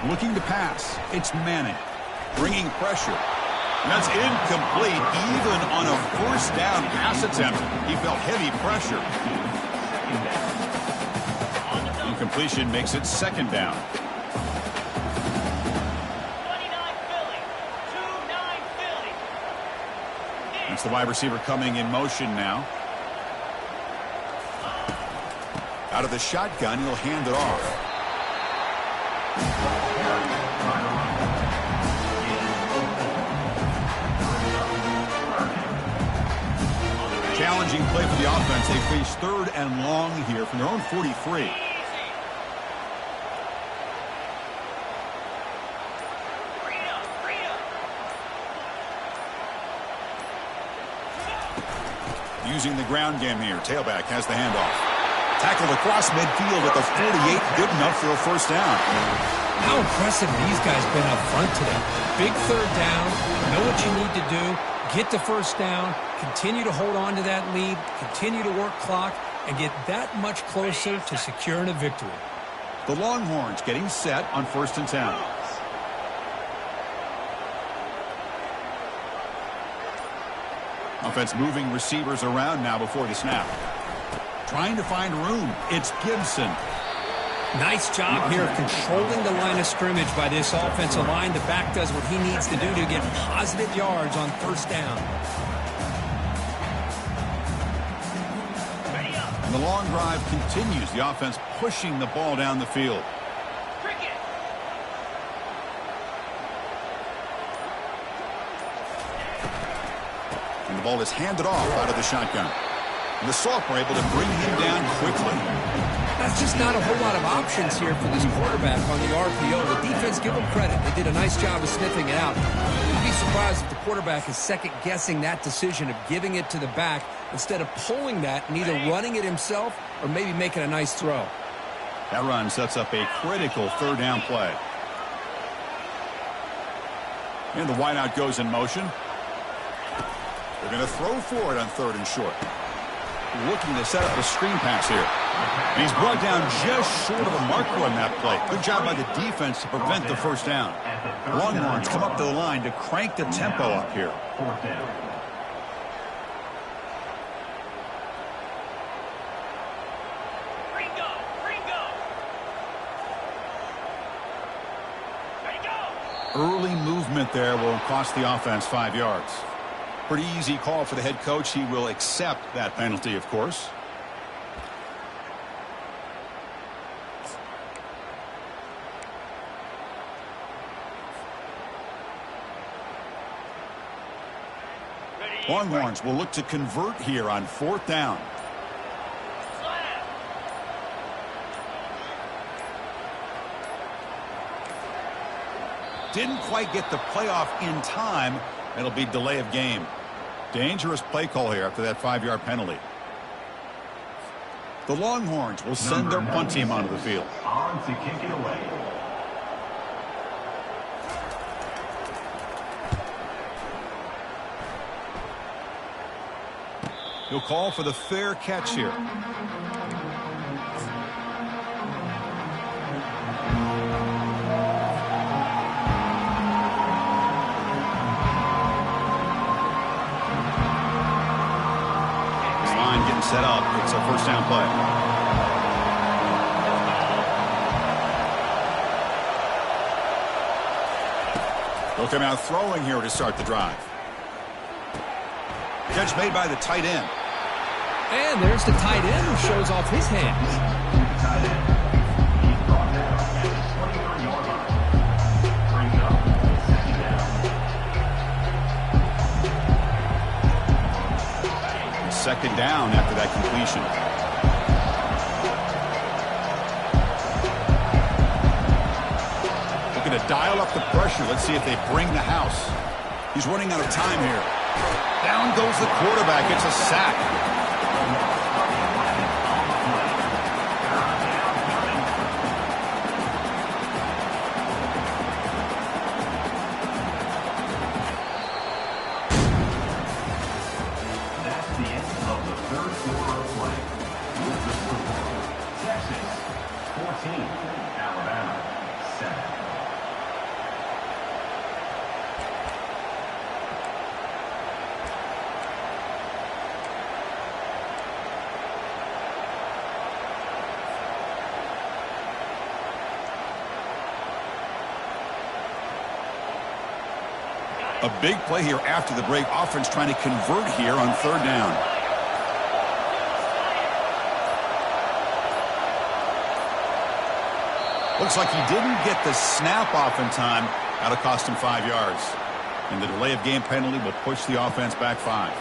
Speaker 1: Looking to pass. It's Manning. Bringing pressure. And that's incomplete even on a first down pass attempt. He felt heavy pressure. Incompletion makes it second down. It's the wide receiver coming in motion now. Out of the shotgun, he'll hand it off. Challenging play for the offense. They face third and long here from their own 43. Using the ground game here. Tailback has the handoff. Tackled across midfield at the 48. Good enough for a first down.
Speaker 2: How impressive these guys been up front today. Big third down. Know what you need to do. Get the first down. Continue to hold on to that lead. Continue to work clock. And get that much closer to securing a victory.
Speaker 1: The Longhorns getting set on 1st and 10. Offense moving receivers around now before the snap. Trying to find room. It's Gibson.
Speaker 3: Nice job here of controlling the line of scrimmage by this offensive line. The back does what he needs to do to get positive yards on first down.
Speaker 1: And the long drive continues. The offense pushing the ball down the field. And the ball is handed off out of the shotgun. And the Salk were able to bring him down quickly.
Speaker 2: That's just not a whole lot of options here for this quarterback on the RPO. The defense, give them credit. They did a nice job of sniffing it out. You'd be surprised if the quarterback is second-guessing that decision of giving it to the back instead of pulling that and either running it himself or maybe making a nice throw.
Speaker 1: That run sets up a critical third down play. And the wideout goes in motion. They're going to throw for it on 3rd and short. Looking to set up a screen pass here. And he's brought down just short of a marker on that play. Good job by the defense to prevent the first down. Longhorns come up to the line to crank the tempo up here. Early movement there will cost the offense 5 yards. Pretty easy call for the head coach. He will accept that penalty, of course. Longhorns will look to convert here on 4th down. Didn't quite get the playoff in time. It'll be delay of game. Dangerous play call here after that 5-yard penalty. The Longhorns will send their punt team onto the field.
Speaker 4: On to kick it away.
Speaker 1: He'll call for the fair catch here. Set up. It's a first down play. They'll come out throwing here to start the drive. Catch made by the tight end.
Speaker 2: And there's the tight end who shows off his hands.
Speaker 4: Tight end. He's brought down at the 21-yard line. Brings up 2nd down.
Speaker 1: 2nd down after that completion. Looking to dial up the pressure. Let's see if they bring the house. He's running out of time here. Down goes the quarterback. It's a sack. A big play here after the break. Offense trying to convert here on 3rd down. Looks like he didn't get the snap off in time. That'll cost him 5 yards. And the delay of game penalty will push the offense back 5.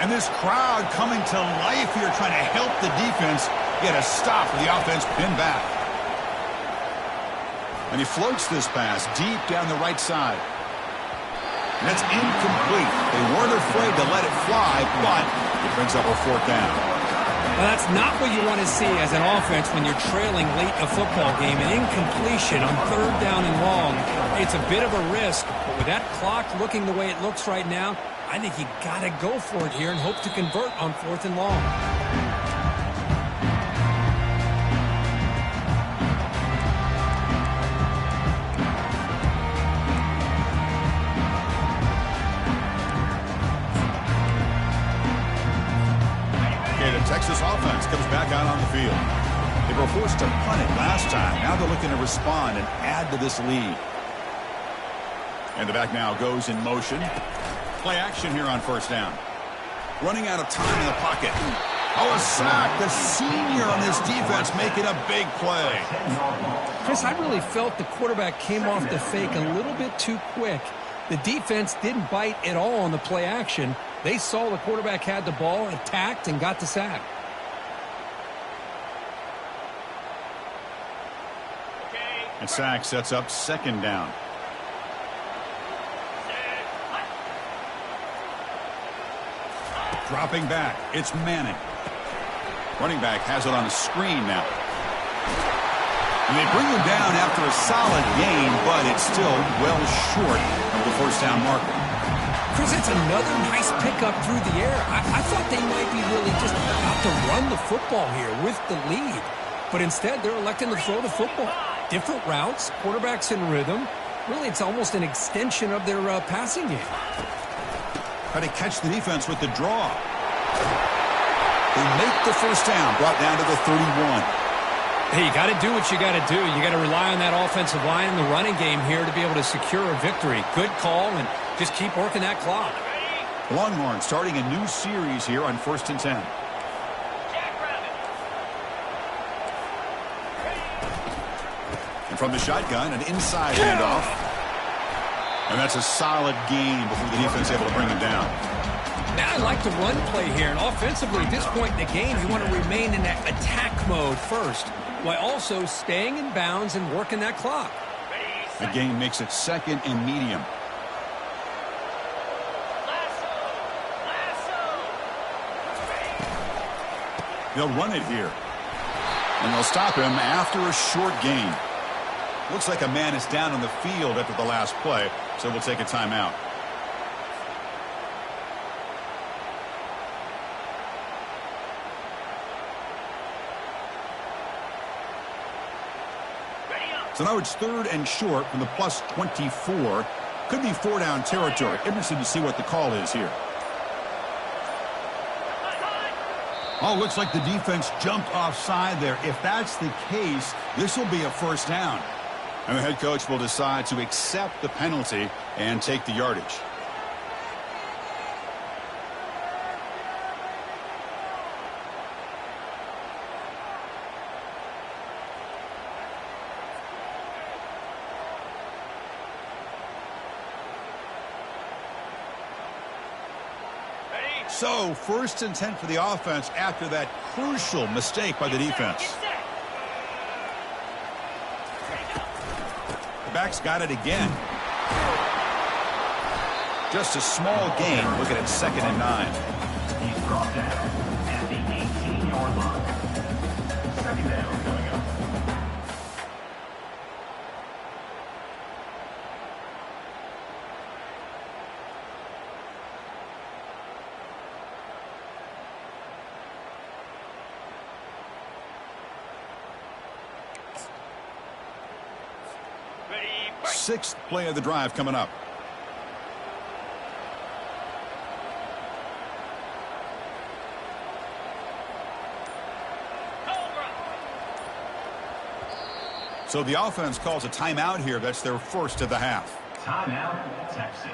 Speaker 1: And this crowd coming to life here trying to help the defense get a stop with the offense pinned back. And he floats this pass deep down the right side. And that's incomplete. They weren't afraid to let it fly, but it brings up a 4th down.
Speaker 3: Well, that's not what you want to see as an offense when you're trailing late in a football game. An incompletion on 3rd down and long. It's a bit of a risk, but with that clock looking the way it looks right now, I think you got to go for it here and hope to convert on 4th and long.
Speaker 1: Texas offense comes back out on the field. They were forced to punt it last time. Now they're looking to respond and add to this lead. And the back now goes in motion. Play action here on 1st down. Running out of time in the pocket. Oh, a sack. The senior on this defense making a big play.
Speaker 2: Chris, I really felt the quarterback came off the fake a little bit too quick. The defense didn't bite at all on the play action. They saw the quarterback had the ball, attacked, and got the sack.
Speaker 1: And sack sets up 2nd down. Dropping back, it's Manning. Running back has it on a screen now. And they bring him down after a solid gain, but it's still well short of the 1st down marker.
Speaker 3: Chris, it's another nice pickup through the air. I thought they might be really just about to run the football here with the lead. But instead, they're electing to throw the football. Different routes, quarterback's in rhythm. Really, it's almost an extension of their passing game.
Speaker 1: Try to catch the defense with the draw. They make the first down, brought down to the 31.
Speaker 3: Hey, you got to do what you got to do. You got to rely on that offensive line and the running game here to be able to secure a victory. Good call, and just keep working that clock.
Speaker 1: Longhorn starting a new series here on 1st and 10. And from the shotgun, an inside handoff. And that's a solid gain before the defense able to bring him down.
Speaker 3: Now I like the run play here. And offensively, at this point in the game, you want to remain in that attack mode first, while also staying in bounds and working that clock.
Speaker 1: The gain makes it 2nd and medium. They'll run it here. And they'll stop him after a short gain. Looks like a man is down on the field after the last play, so we'll take a timeout. So now it's 3rd and short from the plus 24. Could be 4-down territory. Interested to see what the call is here. Oh, looks like the defense jumped offside there. If that's the case, this will be a first down. And the head coach will decide to accept the penalty and take the yardage. So, 1st and 10 for the offense after that crucial mistake by the defense. The back's got it again. Just a small gain. Looking at 2nd and 9.
Speaker 4: He's brought down at the 18-yard line. 2nd down coming up.
Speaker 1: Sixth play of the drive coming up. So the offense calls a timeout here. That's their first of the half.
Speaker 4: Timeout, Texas.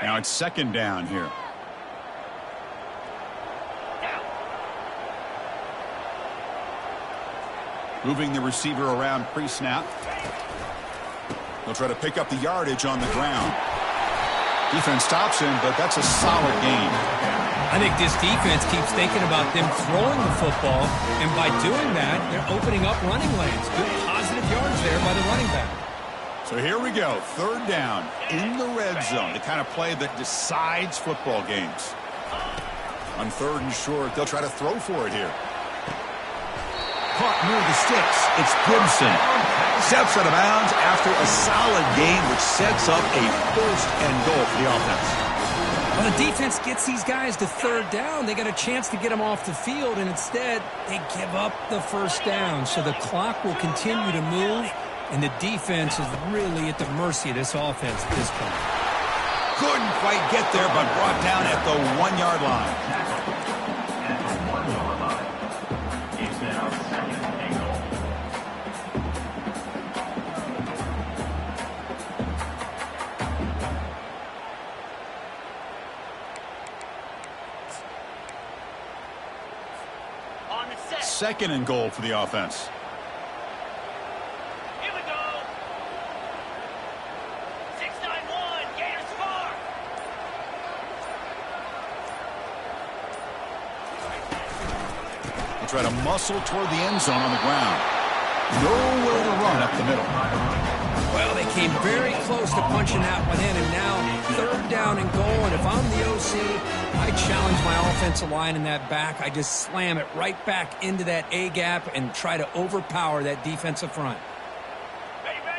Speaker 1: Now it's 2nd down here. Moving the receiver around pre-snap. They'll try to pick up the yardage on the ground. Defense stops him, but that's a solid gain.
Speaker 3: I think this defense keeps thinking about them throwing the football, and by doing that, they're opening up running lanes. Good positive yards there by the running back.
Speaker 1: So here we go, 3rd down in the red zone, the kind of play that decides football games. On 3rd and short, they'll try to throw for it here. Caught near the sticks. It's Gibson. Steps out of bounds after a solid gain, which sets up a 1st and goal for the offense.
Speaker 3: Well, the defense gets these guys to 3rd down. They got a chance to get them off the field, and instead they give up the 1st down. So the clock will continue to move, and the defense is really at the mercy of this offense at this point.
Speaker 1: Couldn't quite get there, but brought down at the 1-yard line.
Speaker 4: At the 1-yard line. It's now 2nd and goal.
Speaker 5: On the set.
Speaker 1: 2nd and goal for the offense.
Speaker 5: Here we go. 6-9-1. Gators far.
Speaker 1: They'll try to muscle toward the end zone on the ground. Nowhere to run up the middle.
Speaker 3: Well, they came very close to punching that one in, and now 3rd down and goal. And if I'm the OC, I challenge my offensive line in that back. I just slam it right back into that A-gap and try to overpower that defensive front.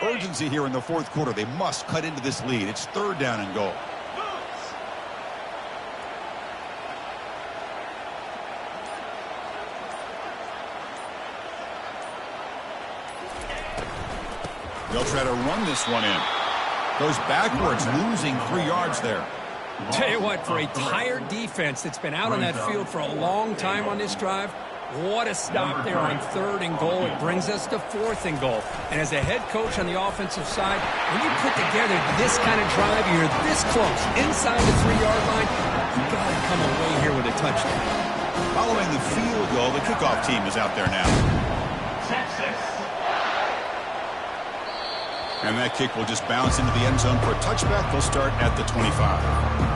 Speaker 1: Urgency here in the 4th quarter. They must cut into this lead. It's 3rd down and goal. They'll try to run this one in. Goes backwards, losing 3 yards there.
Speaker 3: Tell you what, for a tired defense that's been out on that field for a long time on this drive, what a stop there on 3rd and goal. It brings us to 4th and goal. And as a head coach on the offensive side, when you put together this kind of drive, you're this close, inside the 3-yard line, you got to come away here with a touchdown.
Speaker 1: Following the field goal, the kickoff team is out there now.
Speaker 4: Texas.
Speaker 1: And that kick will just bounce into the end zone for a touchback. They'll start at the 25.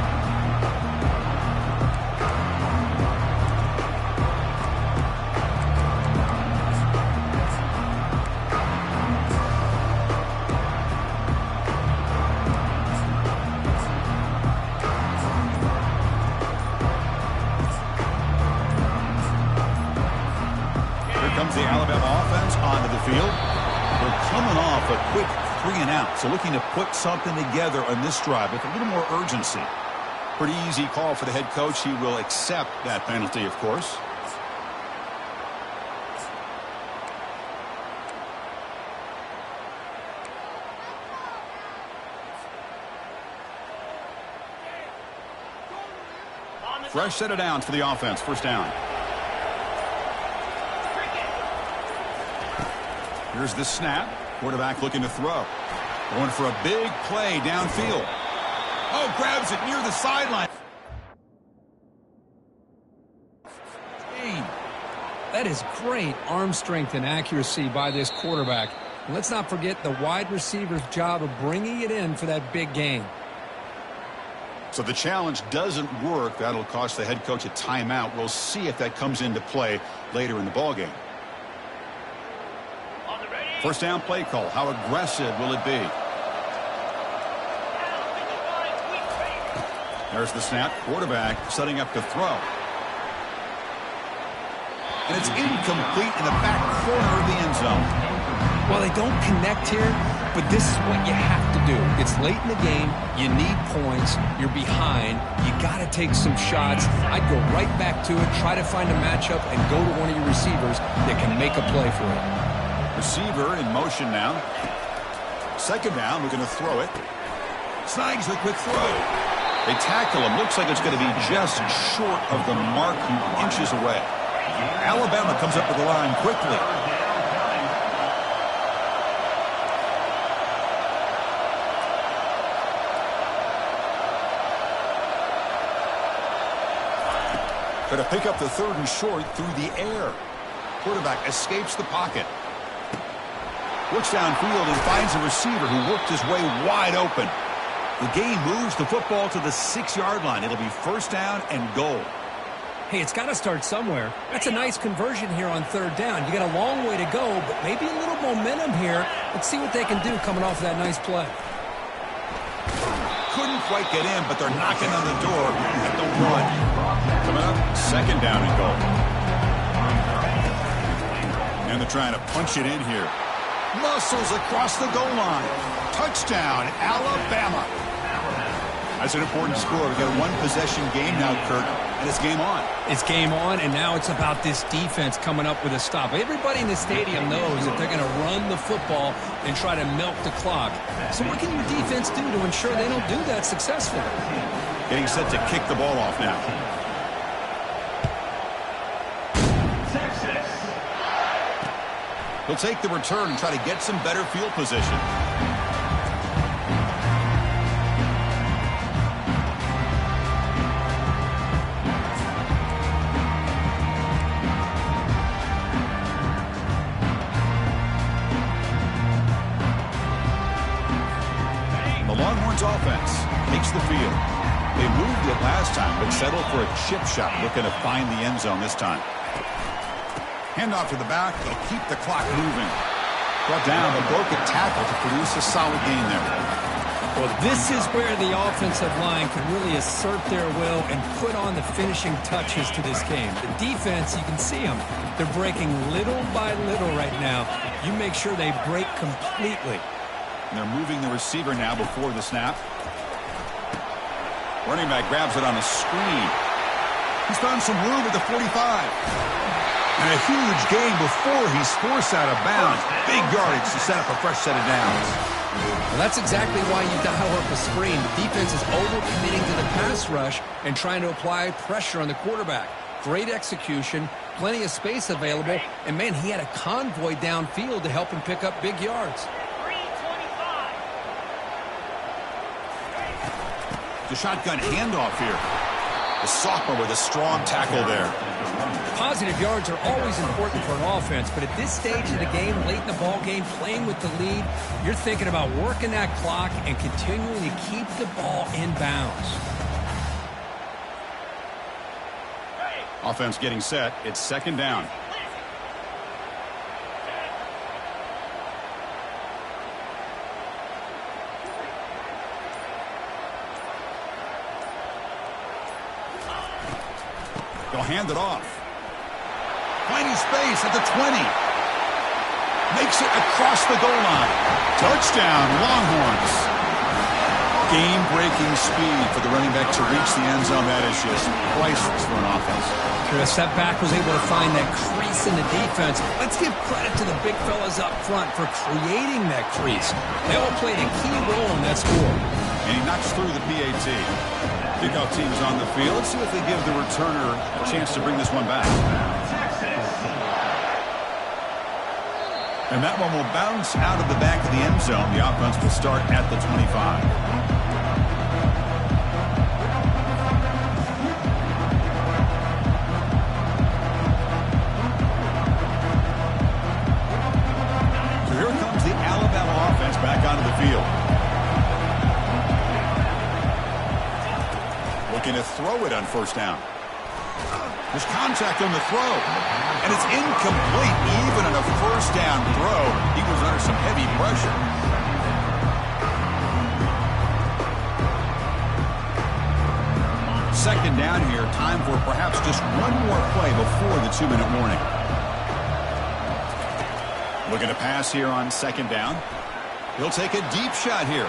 Speaker 1: The Alabama offense onto the field. They're coming off a quick 3-and-out, so looking to put something together on this drive with a little more urgency. Pretty easy call for the head coach. He will accept that penalty, of course. Fresh set of downs for the offense. 1st down. Here's the snap. Quarterback looking to throw. Going for a big play downfield. Oh, grabs it near the sideline.
Speaker 3: That is great arm strength and accuracy by this quarterback. And let's not forget the wide receiver's job of bringing it in for that big gain.
Speaker 1: So the challenge doesn't work. That'll cost the head coach a timeout. We'll see if that comes into play later in the ballgame. 1st down play call. How aggressive will it be? There's the snap. Quarterback setting up to throw. And it's incomplete in the back corner of the end zone.
Speaker 3: Well, they don't connect here, but this is what you have to do. It's late in the game. You need points. You're behind. You got to take some shots. I'd go right back to it, try to find a matchup, and go to one of your receivers that can make a play for it.
Speaker 1: Receiver in motion now. 2nd down, looking to throw it. Snags the quick throw. They tackle him. Looks like it's going to be just short of the mark, inches away. Alabama comes up to the line quickly. Going to pick up the 3rd and short through the air. Quarterback escapes the pocket. Looks downfield and finds a receiver who worked his way wide open. The game moves the football to the 6-yard line. It'll be 1st down and goal.
Speaker 3: Hey, it's got to start somewhere. That's a nice conversion here on 3rd down. You got a long way to go, but maybe a little momentum here. Let's see what they can do coming off of that nice play.
Speaker 1: Couldn't quite get in, but they're knocking on the door at the 1. Coming up, 2nd down and goal. And they're trying to punch it in here. Muscles across the goal line. Touchdown, Alabama. That's an important score. We've got a 1-possession game now, Kirk, and it's game on.
Speaker 3: It's game on, and now it's about this defense coming up with a stop. Everybody in the stadium knows that they're going to run the football and try to milk the clock. So what can your defense do to ensure they don't do that successfully?
Speaker 1: Getting set to kick the ball off now. He'll take the return and try to get some better field position. The Longhorns offense takes the field. They moved it last time, but settled for a chip shot, looking to find the end zone this time. Handoff to the back. It'll keep the clock moving. Brought down, but broke a tackle to produce a solid gain there.
Speaker 3: Well, this is where the offensive line can really assert their will and put on the finishing touches to this game. The defense, you can see them. They're breaking little by little right now. You make sure they break completely.
Speaker 1: And they're moving the receiver now before the snap. Running back grabs it on the screen. He's found some room at the 45. And a huge gain before he's forced out of bounds. Big yardage to set up a fresh set of downs.
Speaker 2: Well, that's exactly why you dial up a screen. The defense is overcommitting to the pass rush and trying to apply pressure on the quarterback. Great execution, plenty of space available, and, man, he had a convoy downfield to help him pick up big yards.
Speaker 5: 325.
Speaker 1: The shotgun handoff here. The sophomore with a strong tackle there.
Speaker 3: Positive yards are always important for an offense, but at this stage of the game, late in the ball game, playing with the lead, you're thinking about working that clock and continuing to keep the ball in bounds.
Speaker 1: Offense getting set. It's second down. They'll hand it off. Finding space at the 20. Makes it across the goal line. Touchdown, Longhorns. Game-breaking speed for the running back to reach the end zone. That is just priceless for an offense.
Speaker 3: Chris, that back was able to find that crease in the defense. Let's give credit to the big fellas up front for creating that crease. They all played a key role in that score.
Speaker 1: And he knocks through the PAT. Kickoff team's on the field. Let's see if they give the returner a chance to bring this one back. And that one will bounce out of the back of the end zone. The offense will start at the 25. So here comes the Alabama offense back onto the field. Looking to throw it on first down. There's contact on the throw. And it's incomplete even on a first down throw. He was under some heavy pressure. Second down here. Time for perhaps just one more play before the 2-minute warning. Looking to pass here on second down. He'll take a deep shot here.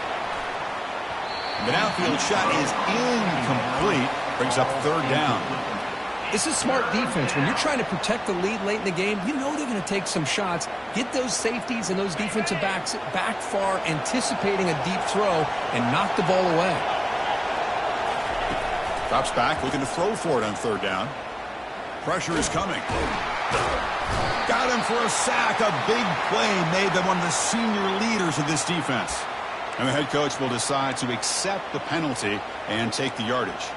Speaker 1: The downfield shot is incomplete. Brings up third down.
Speaker 2: It's a smart defense. When you're trying to protect the lead late in the game, you know they're going to take some shots. Get those safeties and those defensive backs back far, anticipating a deep throw, and knock the ball away.
Speaker 1: Drops back, looking to throw for it on third down. Pressure is coming. Got him for a sack. A big play made by one of the senior leaders of this defense. And the head coach will decide to accept the penalty and take the yardage.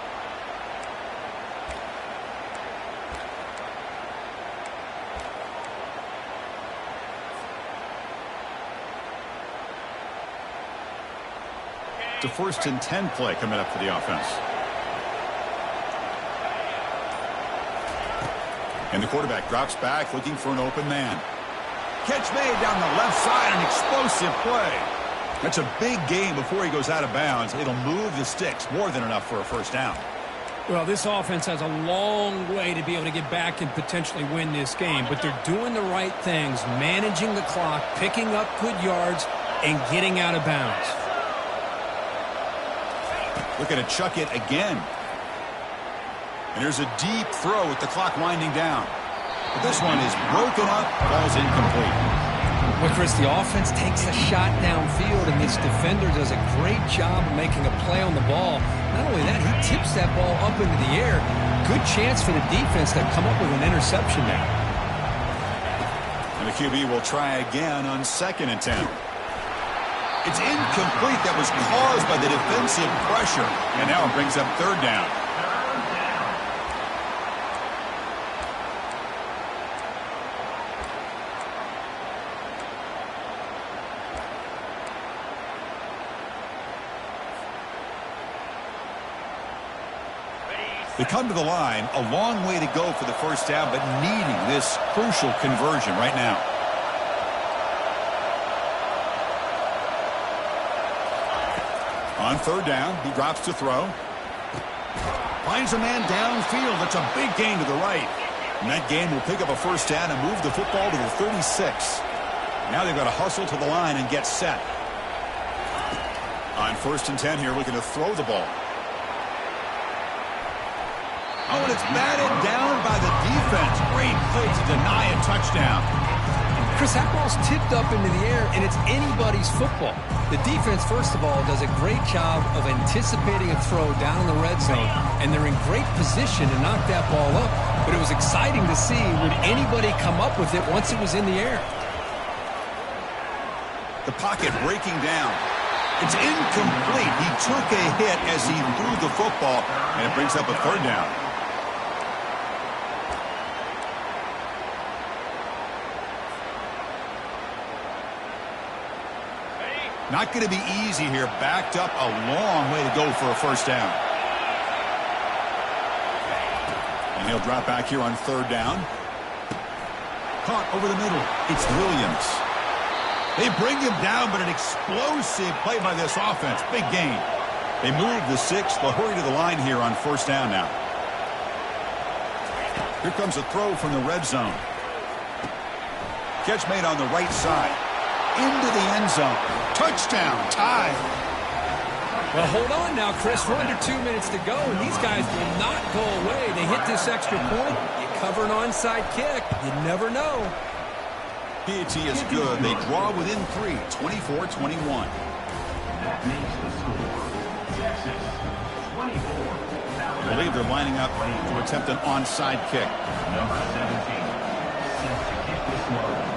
Speaker 1: It's a 1st and 10 play coming up for the offense. And the quarterback drops back looking for an open man. Catch made down the left side, an explosive play. That's a big gain before he goes out of bounds. It'll move the sticks, more than enough for a first down.
Speaker 3: Well, this offense has a long way to be able to get back and potentially win this game, but they're doing the right things, managing the clock, picking up good yards, and getting out of bounds.
Speaker 1: Looking to chuck it again. And there's a deep throw with the clock winding down. But this one is broken up, falls incomplete.
Speaker 2: Well, Chris, the offense takes a shot downfield, and this defender does a great job of making a play on the ball. Not only that, he tips that ball up into the air. Good chance for the defense to come up with an interception there.
Speaker 1: And the QB will try again on 2nd and 10. It's incomplete. That was caused by the defensive pressure. And now it brings up third down. They come to the line, a long way to go for the first down, but needing this crucial conversion right now. On third down, he drops to throw. Finds a man downfield. That's a big gain to the right. And that gain will pick up a first down and move the football to the 36. Now they've got to hustle to the line and get set. On 1st and 10 here, looking to throw the ball. Oh, and it's batted down by the defense. Great play to deny a touchdown.
Speaker 2: Chris, that ball's tipped up into the air, and it's anybody's football. The defense, first of all, does a great job of anticipating a throw down in the red zone, and they're in great position to knock that ball up. But it was exciting to see, would anybody come up with it once it was in the air?
Speaker 1: The pocket breaking down. It's incomplete. He took a hit as he threw the football, and it brings up a third down. Not going to be easy here. Backed up a long way to go for a first down. And he'll drop back here on 3rd down. Caught over the middle. It's Williams. They bring him down, but an explosive play by this offense. Big gain. They move the 6. They'll hurry to the line here on 1st down now. Here comes a throw from the red zone. Catch made on the right side. Into the end zone. Touchdown. Tie.
Speaker 3: Well, hold on now, Chris. We're under 2 minutes to go, and these guys will not go away. They hit this extra point. You cover an onside kick. You never know.
Speaker 1: PAT is good. They draw within 3, 24-21.
Speaker 4: That makes the score Texas 24.
Speaker 1: I believe they're lining up to attempt an onside kick.
Speaker 4: Number 17 set to kick this one.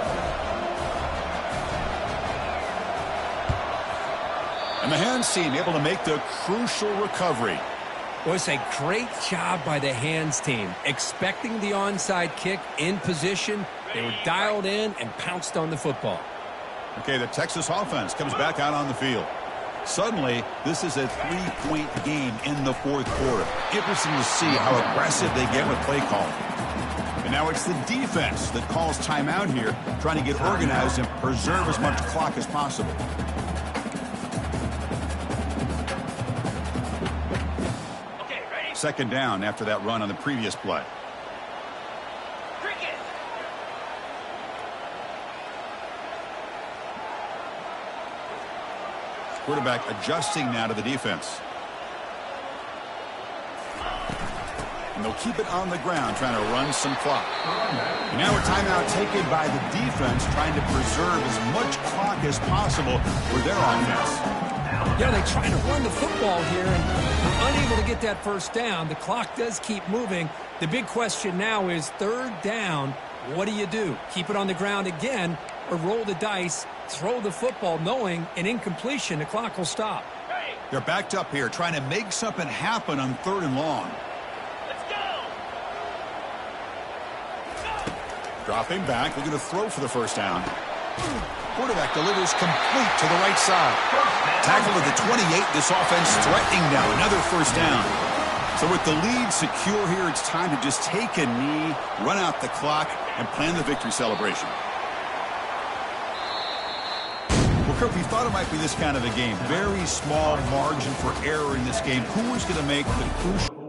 Speaker 1: And the hands team able to make the crucial recovery.
Speaker 3: Well, it's a great job by the hands team. Expecting the onside kick in position. They were dialed in and pounced on the football.
Speaker 1: Okay, the Texas offense comes back out on the field. Suddenly, this is a 3-point game in the 4th quarter. Interesting to see how aggressive they get with play calling. And now it's the defense that calls timeout here, trying to get organized and preserve as much clock as possible.
Speaker 5: Okay, ready?
Speaker 1: 2nd down after that run on the previous play.
Speaker 5: Cricket.
Speaker 1: Quarterback adjusting now to the defense. And they'll keep it on the ground, trying to run some clock. And now a timeout taken by the defense, trying to preserve as much clock as possible for their offense.
Speaker 3: Yeah, they try to run the football here, and they're unable to get that first down. The clock does keep moving. The big question now is 3rd down. What do you do? Keep it on the ground again, or roll the dice, throw the football, knowing an incompletion, the clock will stop.
Speaker 5: Ready.
Speaker 1: They're backed up here, trying to make something happen on 3rd and long.
Speaker 5: Let's go.
Speaker 1: Dropping back, looking to throw for the first down. Quarterback delivers complete to the right side. Tackle at the 28. This offense threatening now. Another first down. So with the lead secure here, it's time to just take a knee, run out the clock, and plan the victory celebration. Well, Kirk, we thought it might be this kind of a game. Very small margin for error in this game. Who is going to make the crucial